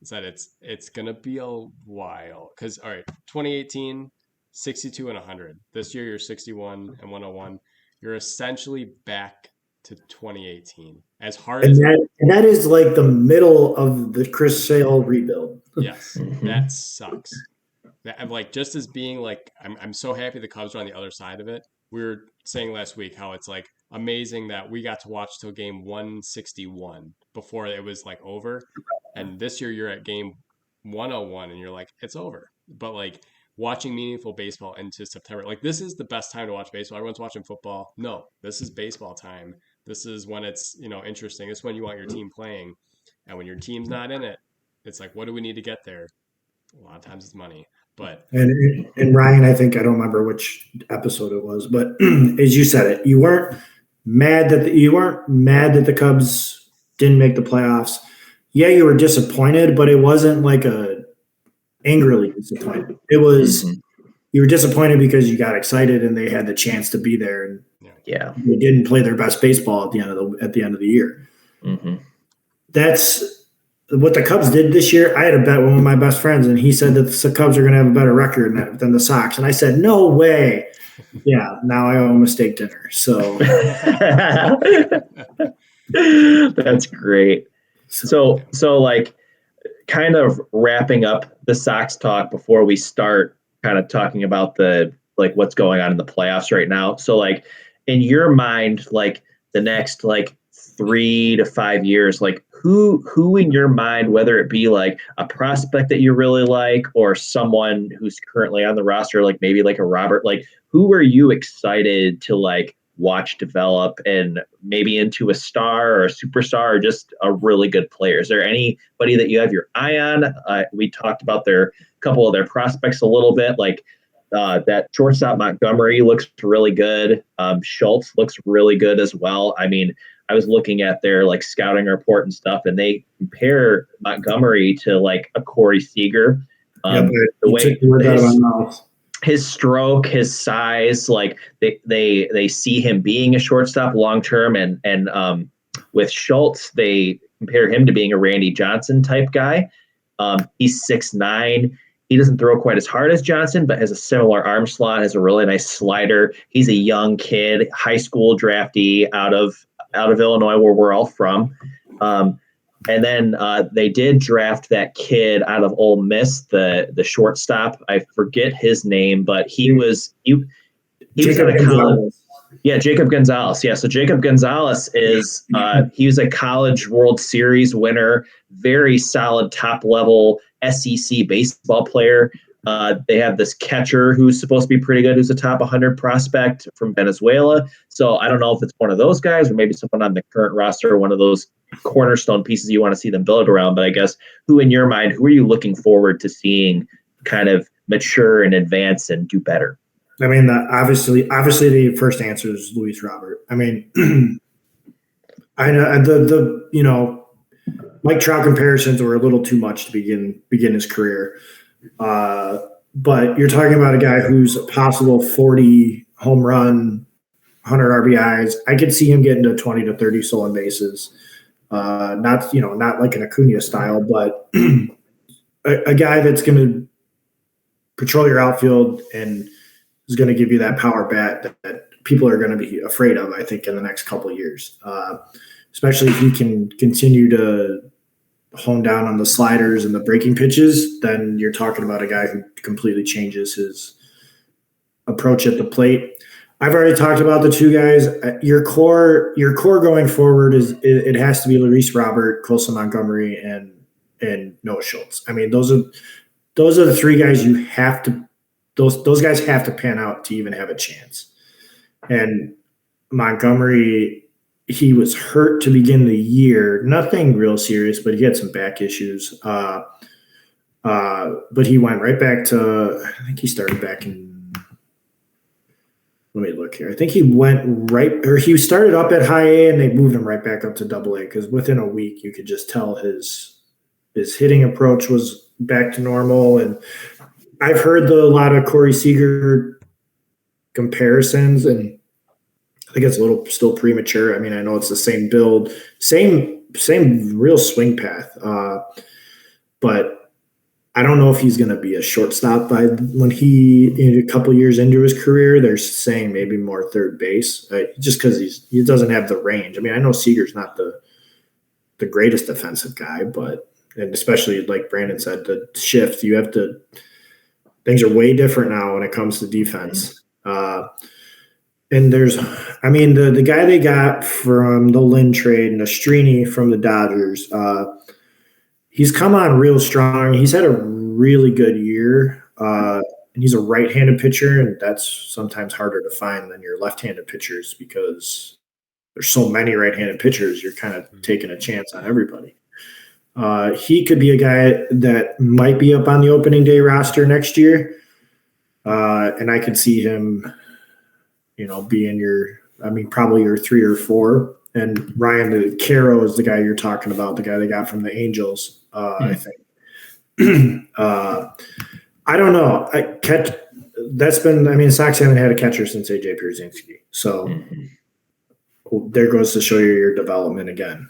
It's gonna be a while because all right, 2018, 62 and 100. This year you're 61 and 101. You're essentially back to 2018. As hard as that is like the middle of the Chris Sale rebuild. Yes, that sucks. I'm like just as being like I'm so happy the Cubs are on the other side of it. We were saying last week how it's like amazing that we got to watch till game 161 before it was like over. And this year you're at game 101 and you're like, it's over. but like watching meaningful baseball into September, like this is the best time to watch baseball. Everyone's watching football. No, this is baseball time. This is when it's, interesting. It's when you want your team playing. And when your team's not in it, it's like, what do we need to get there? A lot of times it's money. But And Ryan, I think I don't remember which episode it was, but as you said it, you weren't mad that the Cubs didn't make the playoffs. Yeah, you were disappointed, but it wasn't like a angrily disappointed. It was you were disappointed because you got excited and they had the chance to be there, and Yeah. they didn't play their best baseball at the end of the year. Mm-hmm. That's what the Cubs did this year. I had a bet with one of my best friends, and he said that the Cubs are going to have a better record than the Sox. And I said, no way. Yeah, now I owe him a steak dinner. So that's great. So like kind of wrapping up the Sox talk before we start kind of talking about the like what's going on in the playoffs right now. So like in your mind, like the next like 3 to 5 years, like who in your mind, whether it be like a prospect that you really like or someone who's currently on the roster, like maybe like a Robert, like who are you excited to like watch develop and maybe into a star or a superstar or just a really good player? Is there anybody that you have your eye on? We talked about their couple of their prospects a little bit, like that shortstop Montgomery looks really good. Schultz looks really good as well. I mean, I was looking at their like scouting report and stuff, and they compare Montgomery to like a Corey Seager. The way his stroke, his size, like they see him being a shortstop long term, and with Schultz, they compare him to being a Randy Johnson type guy. He's 6'9". He doesn't throw quite as hard as Johnson, but has a similar arm slot, has a really nice slider. He's a young kid, high school draftee out of Illinois, where we're all from. And then they did draft that kid out of Ole Miss, the shortstop. I forget his name, but he was out of college. Yeah, Jacob Gonzalez. Yeah, so Jacob Gonzalez is he was a college World Series winner, very solid top level SEC baseball player. They have this catcher who's supposed to be pretty good, who's a top 100 prospect from Venezuela. So I don't know if it's one of those guys or maybe someone on the current roster or one of those cornerstone pieces you want to see them build around. But I guess who in your mind, who are you looking forward to seeing kind of mature and advance and do better? I mean, obviously the first answer is Luis Robert. I mean, I know Mike Trout comparisons were a little too much to begin his career. But you're talking about a guy who's a possible 40 home run, 100 RBIs. I could see him getting to 20 to 30 stolen bases. Not like an Acuna style, but a guy that's going to patrol your outfield and is going to give you that power bat that people are going to be afraid of, I think, in the next couple of years, especially if he can continue to hone down on the sliders and the breaking pitches. Then you're talking about a guy who completely changes his approach at the plate. I've already talked about the two guys. Your core going forward it has to be Luis Robert, Colson Montgomery, and Noah Schultz. I mean, those are the three guys you have to. Those guys have to pan out to even have a chance. And Montgomery, he was hurt to begin the year. Nothing real serious, but he had some back issues. But he went right back to, I think he started back in, let me look here. I think he started up at high A and they moved him right back up to double A because within a week you could just tell his hitting approach was back to normal. And I've heard a lot of Corey Seager comparisons, and I think it's a little still premature. I mean, I know it's the same build, same real swing path, but I don't know if he's going to be a shortstop by when a couple years into his career. They're saying maybe more third base, just because he doesn't have the range. I mean, I know Seager's not the greatest defensive guy, and especially like Brandon said, the shift things are way different now when it comes to defense. And the guy they got from the Lynn trade, Nastrini from the Dodgers, he's come on real strong. He's had a really good year. And he's a right-handed pitcher, and that's sometimes harder to find than your left-handed pitchers because there's so many right-handed pitchers. You're kind of taking a chance on everybody. He could be a guy that might be up on the opening day roster next year, and I could see him, being probably your 3 or 4. And Ryan Caro is the guy you're talking about, the guy they got from the Angels, I think. I don't know. Sox haven't had a catcher since AJ Pierzynski. So there goes to show you your development again.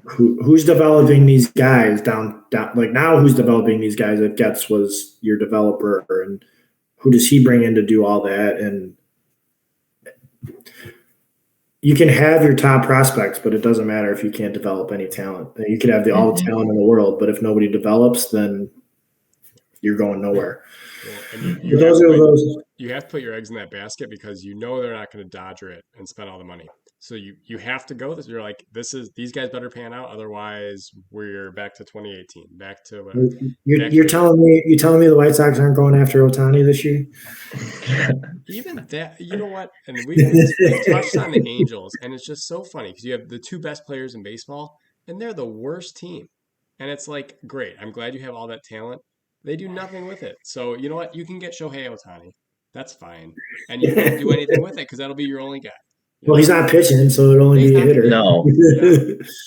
Who's developing these guys down like now? Who's developing these guys? If Getz was your developer, and who does he bring in to do all that? And you can have your top prospects, but it doesn't matter if you can't develop any talent. You could have all the talent in the world, but if nobody develops, then you're going nowhere. Well, and you have to put your eggs in that basket because they're not going to dodger it and spend all the money. So you have to go. You're like, these guys better pan out, otherwise we're back to 2018, back to whatever. You're telling me the White Sox aren't going after Ohtani this year? Even that, you know what? And we've touched on the Angels, and it's just so funny because you have the 2 best players in baseball, and they're the worst team. And it's like, great, I'm glad you have all that talent. They do nothing with it. So you know what? You can get Shohei Ohtani. That's fine. And you can't do anything with it because that'll be your only guy. Well, he's not pitching, so it'll only be a hitter. No.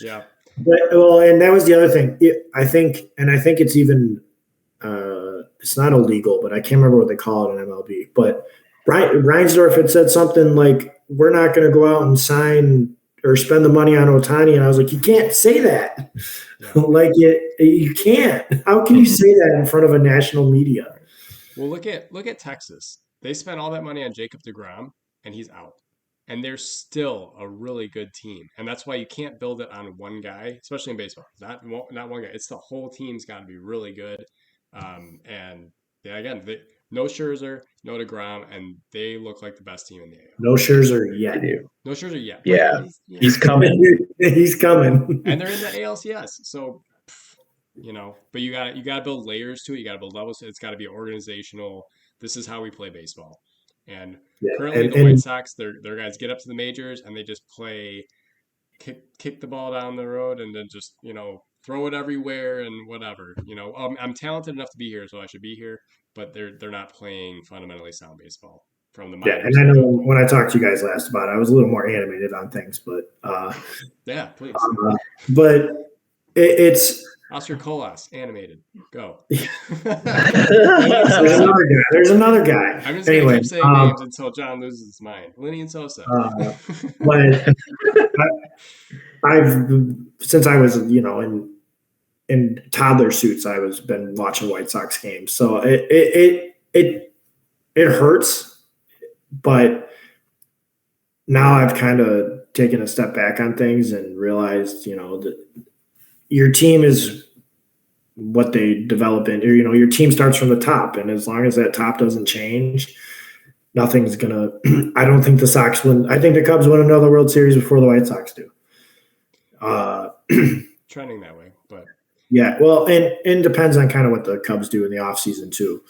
Yeah. And that was the other thing. I think it's even it's not illegal, but I can't remember what they call it in MLB. But Reinsdorf had said something like, "We're not going to go out and sign or spend the money on Ohtani," and I was like, "You can't say that. Yeah. Like you can't. How can you say that in front of a national media?" Well, look at Texas. They spent all that money on Jacob deGrom, and he's out. And they're still a really good team. And that's why you can't build it on one guy, especially in baseball. Not one guy. It's the whole team's got to be really good. And again, no Scherzer, no deGrom, and they look like the best team in the AL. No Scherzer yet. No Scherzer yet. Yeah, he's coming. He's coming. And they're in the ALCS. So, but you got to build layers to it. You got to build levels. It's got to be organizational. This is how we play baseball. And currently, the White Sox, their guys get up to the majors and they just play, kick the ball down the road and then just throw it everywhere and whatever. I'm talented enough to be here, so I should be here. But they're not playing fundamentally sound baseball from the minors. Yeah, and I know when I talked to you guys last about it, I was a little more animated on things, but yeah, please. But it's. Oscar Colas, animated. Go. There's another guy. I'm just going to keep saying names until John loses his mind. Lenny and Sosa. But since I was, in toddler suits, I was been watching White Sox games. So it hurts, but now I've kind of taken a step back on things and realized, that your team is what they develop in, your team starts from the top. And as long as that top doesn't change, nothing's going to, I don't think the Sox win. I think the Cubs win another World Series before the White Sox do. Trending that way, but. Yeah, well, and depends on kind of what the Cubs do in the offseason too.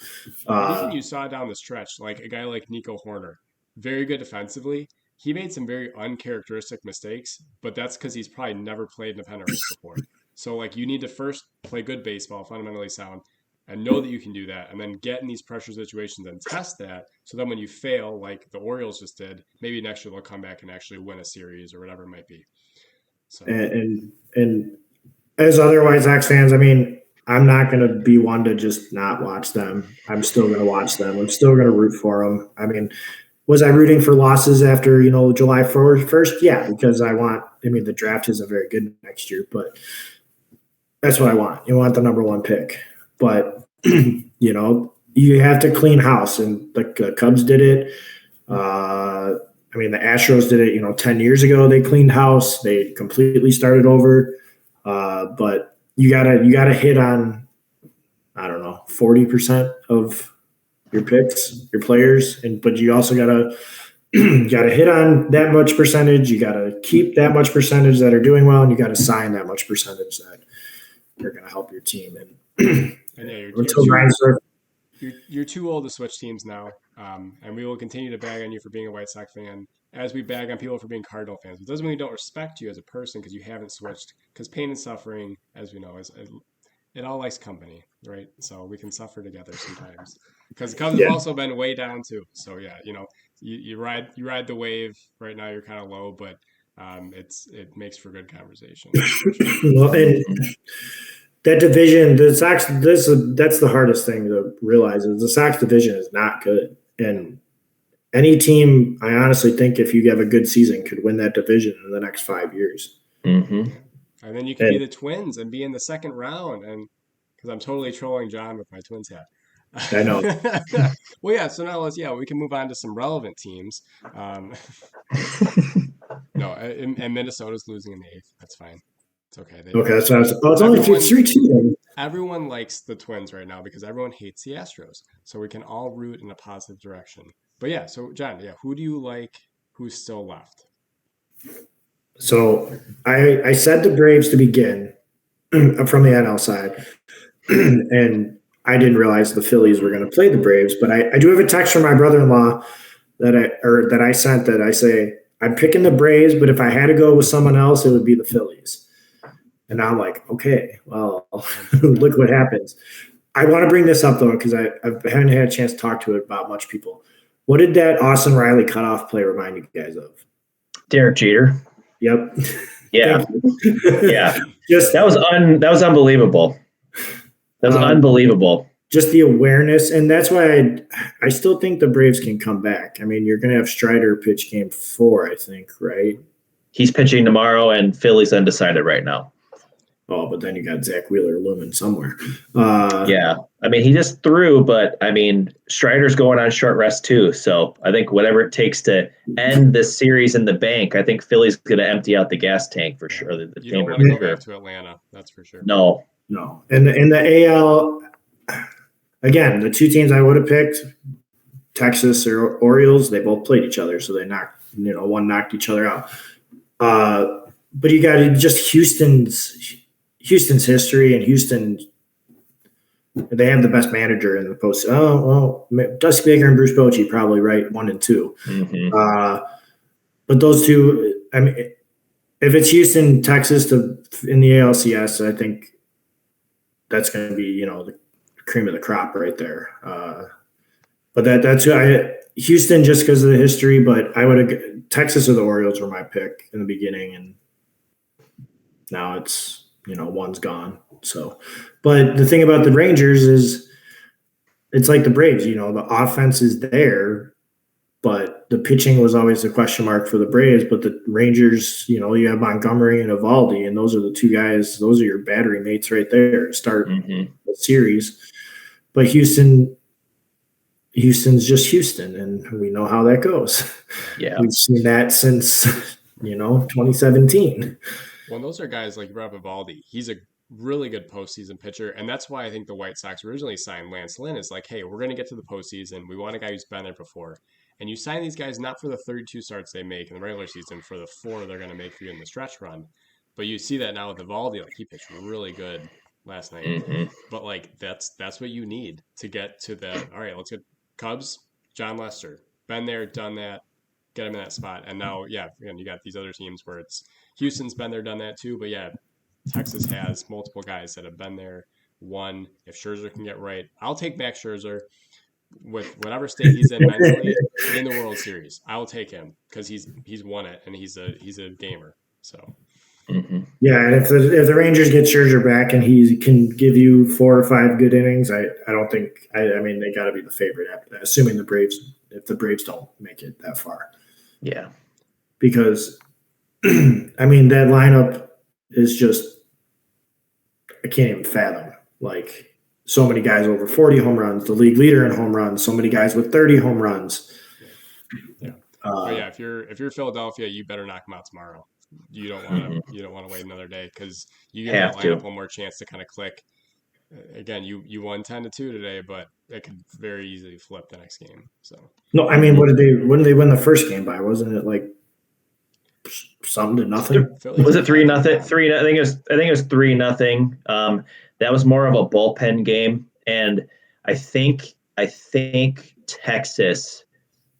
Anything you saw down the stretch, like a guy like Nico Horner, very good defensively. He made some very uncharacteristic mistakes, but that's because he's probably never played in a pennant race before. So, you need to first play good baseball, fundamentally sound, and know that you can do that, and then get in these pressure situations and test that. So then when you fail, like the Orioles just did, maybe next year they'll come back and actually win a series or whatever it might be. So and as other White Sox fans, I'm not going to be one to just not watch them. I'm still going to watch them. I'm still going to root for them. Was I rooting for losses after, July 1st? Yeah, because the draft isn't very good next year, but that's what I want. You want the number 1 pick. But, you have to clean house, and the Cubs did it. The Astros did it, 10 years ago. They cleaned house. They completely started over. But you gotta hit on, 40% of your picks, your players, but you also gotta hit on that much percentage. You gotta keep that much percentage that are doing well, and you gotta sign that much percentage that are gonna help your team. And And yeah, until Ryan started. you're too old to switch teams now. And we will continue to bag on you for being a White Sox fan, as we bag on people for being Cardinal fans. It doesn't mean we don't respect you as a person because you haven't switched. Because pain and suffering, as we know, it all likes company, right? So we can suffer together sometimes. Because the Cubs have also been way down too. So yeah, you ride the wave. Right now you're kind of low, but it makes for good conversation. For sure. Well, and that division, the Sox, that's the hardest thing to realize is the Sox division is not good. And any team, I honestly think if you have a good season, could win that division in the next 5 years. Mm-hmm. Yeah. And then you can be the Twins and be in the second round. And because I'm totally trolling John with my Twins hat. I know. Well, yeah. So now we can move on to some relevant teams. No, and Minnesota's losing in the eighth. That's fine. It's okay. Okay, that's what I was. Oh, it's only 3-2. Everyone likes the Twins right now because everyone hates the Astros. So we can all root in a positive direction. But yeah, so John, who do you like? Who's still left? So I said the Braves to begin from the NL side, and I didn't realize the Phillies were going to play the Braves. But I do have a text from my brother-in-law that I sent that I say I'm picking the Braves, but if I had to go with someone else, it would be the Phillies. And I'm like, okay, well, look what happens. I want to bring this up though because I haven't had a chance to talk to it about much people. What did that Austin Riley cutoff play remind you guys of? Derek Jeter. Yep. Yeah. Yeah. That was unbelievable. That was unbelievable. Just the awareness, and that's why I still think the Braves can come back. I mean, you're going to have Strider pitch game 4, I think, right? He's pitching tomorrow, and Philly's undecided right now. Oh, but then you got Zach Wheeler looming somewhere. Yeah. I mean, he just threw, but I mean, Strider's going on short rest too. So I think whatever it takes to end this series in the bank, I think Philly's going to empty out the gas tank for sure. You don't want to go back to Atlanta, that's for sure. No. And in the AL, again, the two teams I would have picked, Texas or Orioles, they both played each other, so they one knocked each other out. But you got just Houston's history, and Houston, they have the best manager in the post. Oh, well, Dusty Baker and Bruce Bochy probably right 1 and 2. Mm-hmm. But those two, I mean, if it's Houston, Texas in the ALCS, I think that's going to be the cream of the crop right there. But that's who Houston just because of the history. But I would have Texas or the Orioles were my pick in the beginning, and now it's. One's gone. So, but the thing about the Rangers is it's like the Braves, the offense is there, but the pitching was always a question mark for the Braves. But the Rangers, you have Montgomery and Eovaldi, and those are the two guys, those are your battery mates right there to start the series. But Houston's just Houston, and we know how that goes. Yeah. We've seen that since, 2017. Well, those are guys like you brought up Eovaldi. He's a really good postseason pitcher, and that's why I think the White Sox originally signed Lance Lynn. Is like, hey, we're going to get to the postseason. We want a guy who's been there before, and you sign these guys not for the 32 starts they make in the regular season, for the 4 they're going to make for you in the stretch run. But you see that now with Eovaldi, like he pitched really good last night. Mm-hmm. But like that's what you need to get to the. All right, let's get Cubs. John Lester, been there, done that. Get him in that spot, and now, again, you got these other teams where it's Houston's been there, done that too. But yeah, Texas has multiple guys that have been there. One, if Scherzer can get right, I'll take Max Scherzer with whatever state he's in mentally in the World Series. I'll take him because he's won it and he's a gamer. So. Mm-hmm. Yeah, and if the Rangers get Scherzer back and he can give you 4 or 5 good innings, I don't think I mean they got to be the favorite after that, assuming the Braves don't make it that far. Yeah, because I mean that lineup is just I can't even fathom. Like so many guys over 40 home runs, the league leader in home runs, so many guys with 30 home runs. Yeah. But yeah, if you're Philadelphia, you better knock them out tomorrow. You don't want to wait another day because you give that lineup one more chance to kind of click. Again, you won 10-2 today, but it could very easily flip the next game. So no, I mean, when did they win the first game by? Wasn't it like something to nothing? Was it 3-0? I think it was 3-0. that was more of a bullpen game, and I think Texas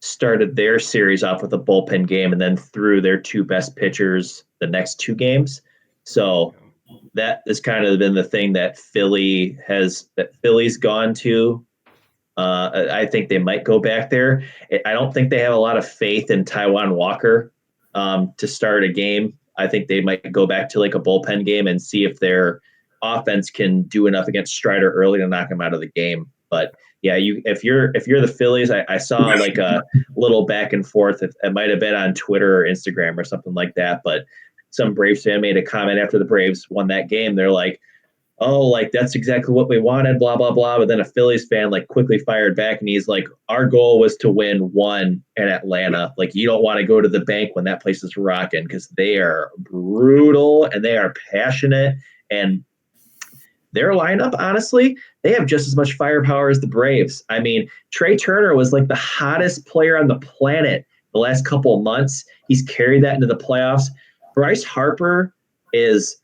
started their series off with a bullpen game and then threw their two best pitchers the next two games. So that has kind of been the thing that Philly's gone to. I think they might go back there. I don't think they have a lot of faith in Taiwan Walker to start a game. I think they might go back to like a bullpen game and see if their offense can do enough against Strider early to knock him out of the game. But yeah, if you're the Phillies, I saw like a little back and forth. It might have been on Twitter or Instagram or something like that. But some Braves fan made a comment after the Braves won that game. They're like, oh, like that's exactly what we wanted, blah, blah, blah. But then a Phillies fan like quickly fired back and he's like, our goal was to win one in Atlanta. Like you don't want to go to the bank when that place is rocking because they are brutal and they are passionate. And their lineup, honestly, they have just as much firepower as the Braves. I mean, Trey Turner was like the hottest player on the planet the last couple of months. He's carried that into the playoffs. Bryce Harper is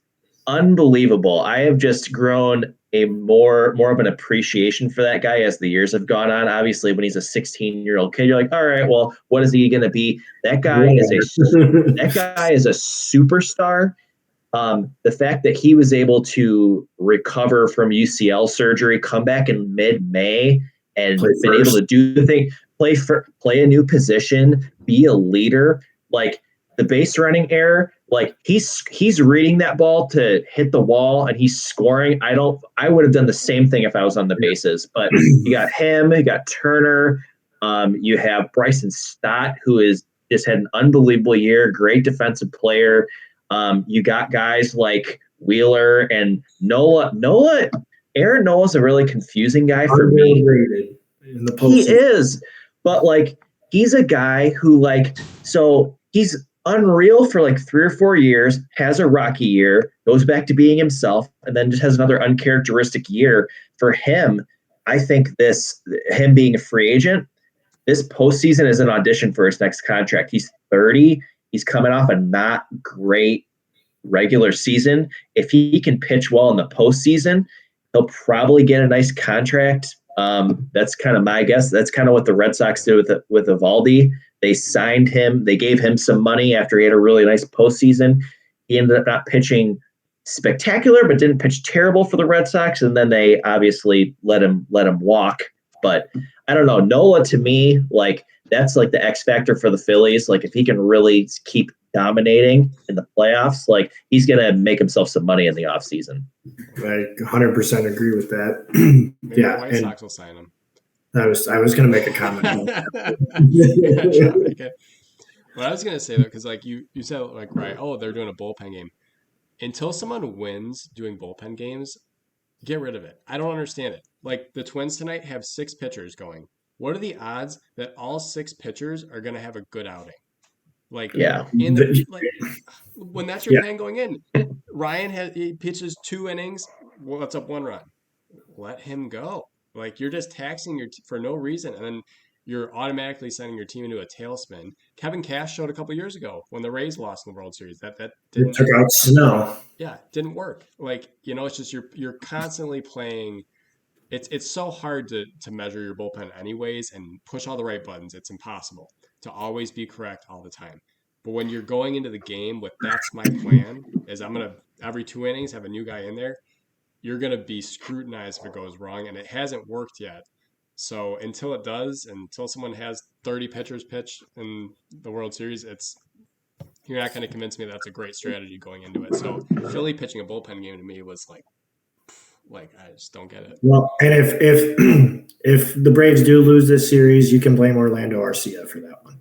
unbelievable. I have just grown a more of an appreciation for that guy as the years have gone on. Obviously, when he's a 16-year-old kid, you're like, all right, well, what is he going to be? That guy is a superstar. The fact that he was able to recover from UCL surgery, come back in mid-May, and been able to do the thing, play a new position, be a leader, like the base running error, like he's reading that ball to hit the wall and he's scoring. I would have done the same thing if I was on the bases, but you got him, you got Turner, you have Bryson Stott, who is just had an unbelievable year, great defensive player. You got guys like Wheeler and Nola. Aaron Nola's a really confusing guy for me. In the he is, but like he's a guy who so he's unreal for like 3 or 4 years, has a rocky year, goes back to being himself, and then just has another uncharacteristic year. For him, I think him being a free agent, this postseason is an audition for his next contract. He's 30. He's coming off a not great regular season. If he can pitch well in the postseason, he'll probably get a nice contract. That's kind of my guess. That's kind of what the Red Sox did with Evaldi. They signed him. They gave him some money after he had a really nice postseason. He ended up not pitching spectacular, but didn't pitch terrible for the Red Sox. And then they obviously let him walk. But I don't know. Nola, to me, like that's like the X factor for the Phillies. Like if he can really keep dominating in the playoffs, like he's going to make himself some money in the offseason. I 100% agree with that. Maybe the White Sox will sign him. I was going to make a comment. What I was going to say though, because like you said, like right, oh, they're doing a bullpen game. Until someone wins doing bullpen games, get rid of it. I don't understand it. Like the Twins tonight have 6 pitchers going. What are the odds that all 6 pitchers are going to have a good outing? Like, yeah, when that's your plan going in, Ryan he pitches 2 innings. Well, that's up 1 run. Let him go. Like you're just taxing for no reason, and then you're automatically sending your team into a tailspin. Kevin Cash showed a couple years ago when the Rays lost in the World Series that didn't took out Snow. Yeah, didn't work. Like it's just you're constantly playing. It's so hard to measure your bullpen anyways and push all the right buttons. It's impossible to always be correct all the time. But when you're going into the game with that's my plan, is I'm gonna every 2 innings have a new guy in there. You're going to be scrutinized if it goes wrong, and it hasn't worked yet. So until it does, until someone has 30 pitchers pitch in the World Series, you're not going to convince me that's a great strategy going into it. So Philly pitching a bullpen game to me was like I just don't get it. Well, and if the Braves do lose this series, you can blame Orlando Arcia for that one.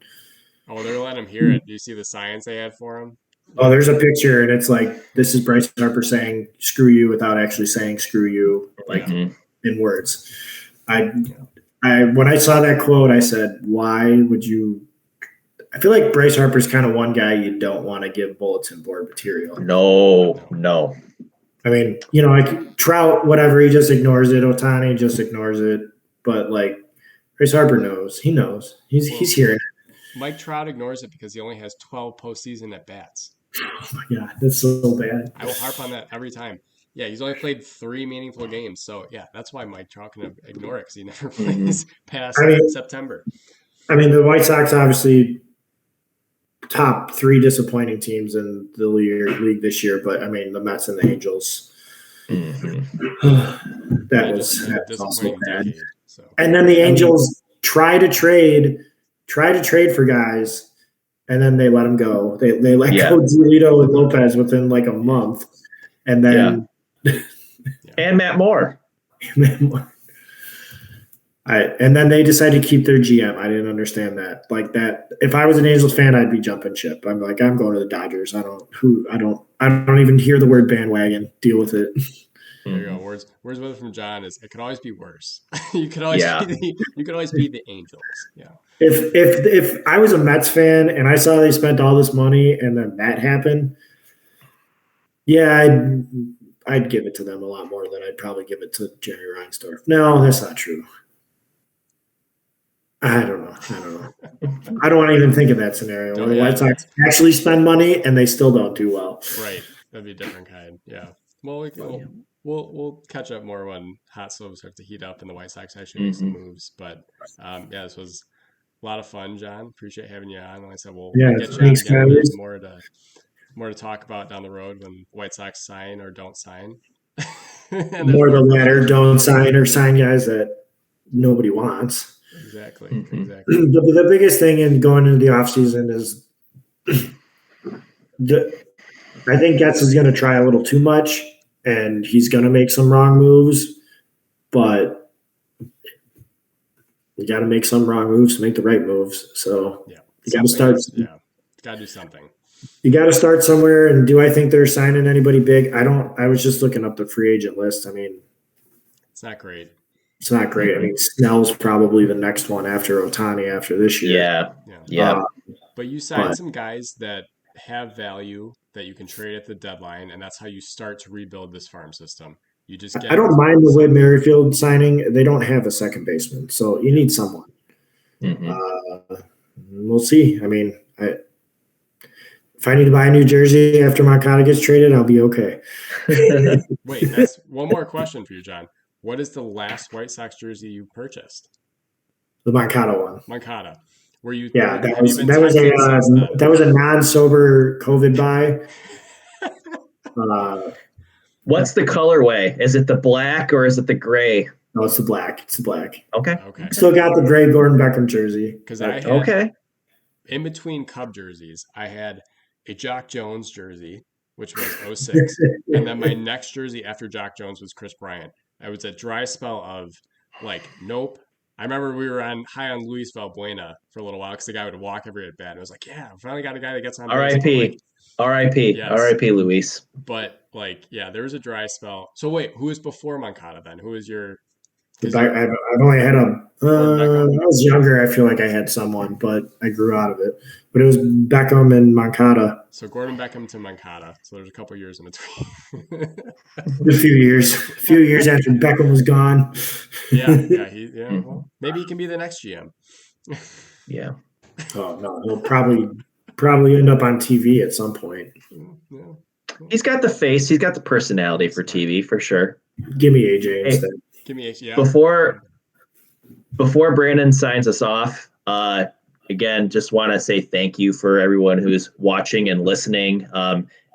Oh, they're letting him hear it. Do you see the signs they had for him? Oh, there's a picture, and it's like this is Bryce Harper saying "screw you" without actually saying "screw you," like in words. I when I saw that quote, I said, "Why would you?" I feel like Bryce Harper's kind of one guy you don't want to give bulletin board material. No. I mean, like Trout, whatever, he just ignores it. Ohtani just ignores it. But like Bryce Harper knows. He knows. He's hearing it. Mike Trout ignores it because he only has 12 postseason at bats. Oh my God, that's so bad. I will harp on that every time. Yeah, he's only played 3 meaningful games. So yeah, that's why Mike Trout can ignore it because he never Hmm. plays I past mean, September. the White Sox obviously top three disappointing teams in the league this year, but I mean the Mets and the Angels. Hmm. The that Angels was have had a that was also disappointing bad. decade. So And then the I mean, Angels try to trade for guys, and then they let them go. They let yeah, go Giolito and Lopez within like a yeah, month, and yeah. then yeah. And Matt Moore. and then they decided to keep their GM. I didn't understand that. Like that, if I was an Angels fan, I'd be jumping ship. I'm like, I'm going to the Dodgers. I don't even hear the word bandwagon. Deal with it. There you go. Hmm. Words with from John is it could always be worse. You could always be Yeah. the Angels. Yeah. If I was a Mets fan and I saw they spent all this money and then that happened, yeah, I'd give it to them a lot more than I'd probably give it to Jerry Reinsdorf. No, that's not true. I don't know. I don't want to even think of that scenario where Don't the yeah, White Sox actually spend money and they still don't do well. right. That'd be a different kind. Yeah. Well, Yeah. we'll catch up more when hot stove starts to heat up and the White Sox actually make some Hmm. moves. But yeah, this was a lot of fun, John. Appreciate having you on. Like I said, we'll Yeah, get you on thanks, again when there's guys. more to talk about down the road when White Sox sign or don't sign. And there's More more the latter, frustration. don't sign or sign guys that nobody wants. Exactly. Hmm. Exactly. The biggest thing in going into the offseason is the I think Getz is going to try a little too much, and he's going to make some wrong moves. But you got to make some wrong moves to make the right moves. So Yeah. you got to Something start. is yeah. Gotta do something. You got to start somewhere. And do I think they're signing anybody big? I don't. I was just looking up the free agent list. I mean, It's not great. it's not great. I Hmm. mean, Snell's probably the next one after Otani after this year. Yeah. Yeah. Yeah. Uh, But you sign but some guys that have value that you can trade at the deadline, and that's how you start to rebuild this farm system. You just I get don't mind the Whit something. Merrifield signing. They don't have a second baseman, so you Yeah. need someone. Hmm. Uh, we'll see. I mean, if I need to buy a new jersey after Moncada gets traded, I'll be okay. Wait, that's one more question for you, John. What is the last White Sox jersey you purchased? The Moncada one. Moncada. Were you Yeah, that have you was been that was a tempted since then? that was a non-sober COVID buy. Uh, What's the colorway? Is it the black or is it the gray? no, it's the black. It's the black. Okay. Okay. Okay. Still got the gray Gordon Beckham jersey. Because I But had Okay. in between Cub jerseys, I had a Jock Jones jersey, which was '06, and then my next jersey after Jock Jones was Chris Bryant. I was a dry spell of like, nope. I remember we were on high on Luis Valbuena for a little while because the guy would walk every at bat. And I was like, yeah, I finally got a guy that gets on base. But like, R.I.P. R.I.P. yes, R.I.P. Luis. but like, yeah, there was a dry spell. So wait, who was before Moncada then? Who was your? Because I've, you I've only had Gordon Beckham. when I was younger, I feel like I had someone, but I grew out of it. But it was Beckham and Moncada. So Gordon Beckham to Moncada. So there's a couple years in between. A few years after Beckham was gone. Yeah, yeah, yeah. Hmm. Well, maybe he can be the next GM. Yeah. Oh no, he'll probably end up on TV at some point. Yeah, He's got the face. He's got the personality for smart. TV for sure. Give me AJ Hey, instead. Give me a yeah. before Brandon signs us off, again, just want to say thank you for everyone who's watching and listening.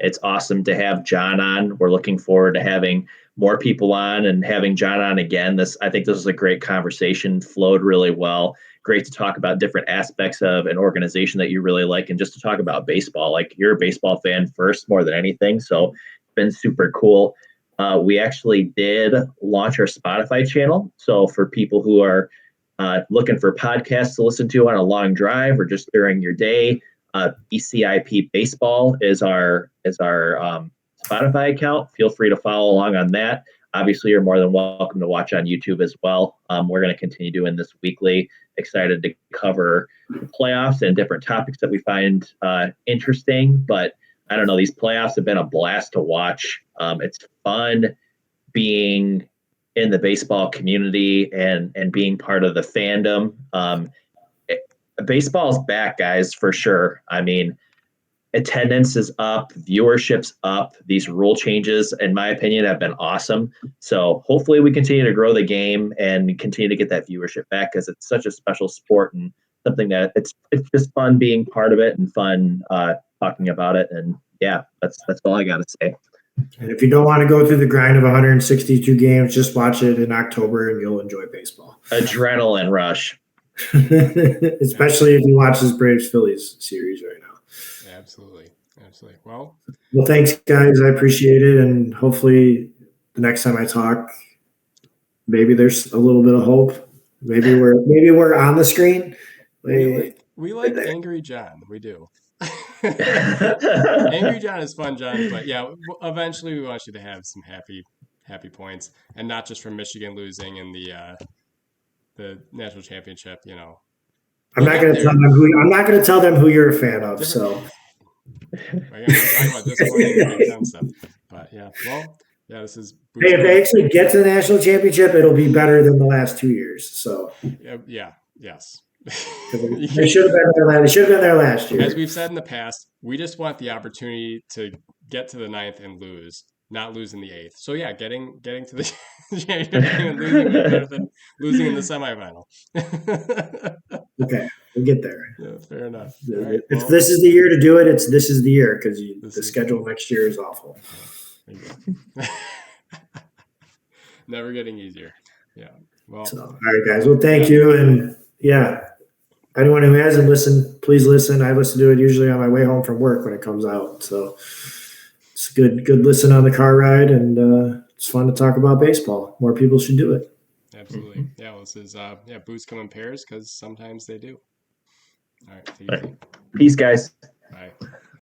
It's awesome to have John on. We're looking forward to having more people on and having John on again. I think this was a great conversation, flowed really well. Great to talk about different aspects of an organization that you really like and just to talk about baseball. Like you're a baseball fan first more than anything. So it's been super cool. We actually did launch our Spotify channel. So for people who are looking for podcasts to listen to on a long drive or just during your day, BCIP Baseball is our Spotify account. Feel free to follow along on that. Obviously, you're more than welcome to watch on YouTube as well. We're going to continue doing this weekly. Excited to cover the playoffs and different topics that we find interesting. But I don't know, these playoffs have been a blast to watch. It's fun being in the baseball community and being part of the fandom. Baseball's back, guys, for sure. I mean, attendance is up, viewership's up. These rule changes, in my opinion, have been awesome. So hopefully we continue to grow the game and continue to get that viewership back, because it's such a special sport and something that it's just fun being part of it and fun talking about it. And yeah, that's all I got to say. And if you don't want to go through the grind of 162 games, just watch it in October and you'll enjoy baseball. Adrenaline rush. Especially if you watch this Braves Phillies series right now. Absolutely. Absolutely. Well, thanks, guys. I appreciate it. And hopefully the next time I talk, maybe there's a little bit of hope. Maybe we're on the screen. We like Angry John. We do. Angry John is fun, John. But yeah, eventually we want you to have some happy points, and not just from Michigan losing in the national championship. You know, I'm not going to tell them who you're a fan of. So. We're talking about disappointing Big Ten stuff. But yeah, well, yeah, this is. Hey, if they actually get to the national championship, it'll be better than the last 2 years. So. Yes. They should have been there. They should have been there last year. As we've said in the past, we just want the opportunity to get to the 9th and lose, not lose in the 8th. So yeah, getting to the championship and losing is better than losing in the semifinal. Okay, we'll get there. Yeah, fair enough. Right, if this is the year to do it, this is the year, because the schedule next year is awful. Never getting easier. Yeah. Well. All right, guys. Well, thank you, and yeah. Anyone who hasn't listened, please listen. I listen to it usually on my way home from work when it comes out. So it's good listen on the car ride, and it's fun to talk about baseball. More people should do it. Absolutely. Yeah, well, this is booze come in pairs, because sometimes they do. All right. Peace, guys. Bye.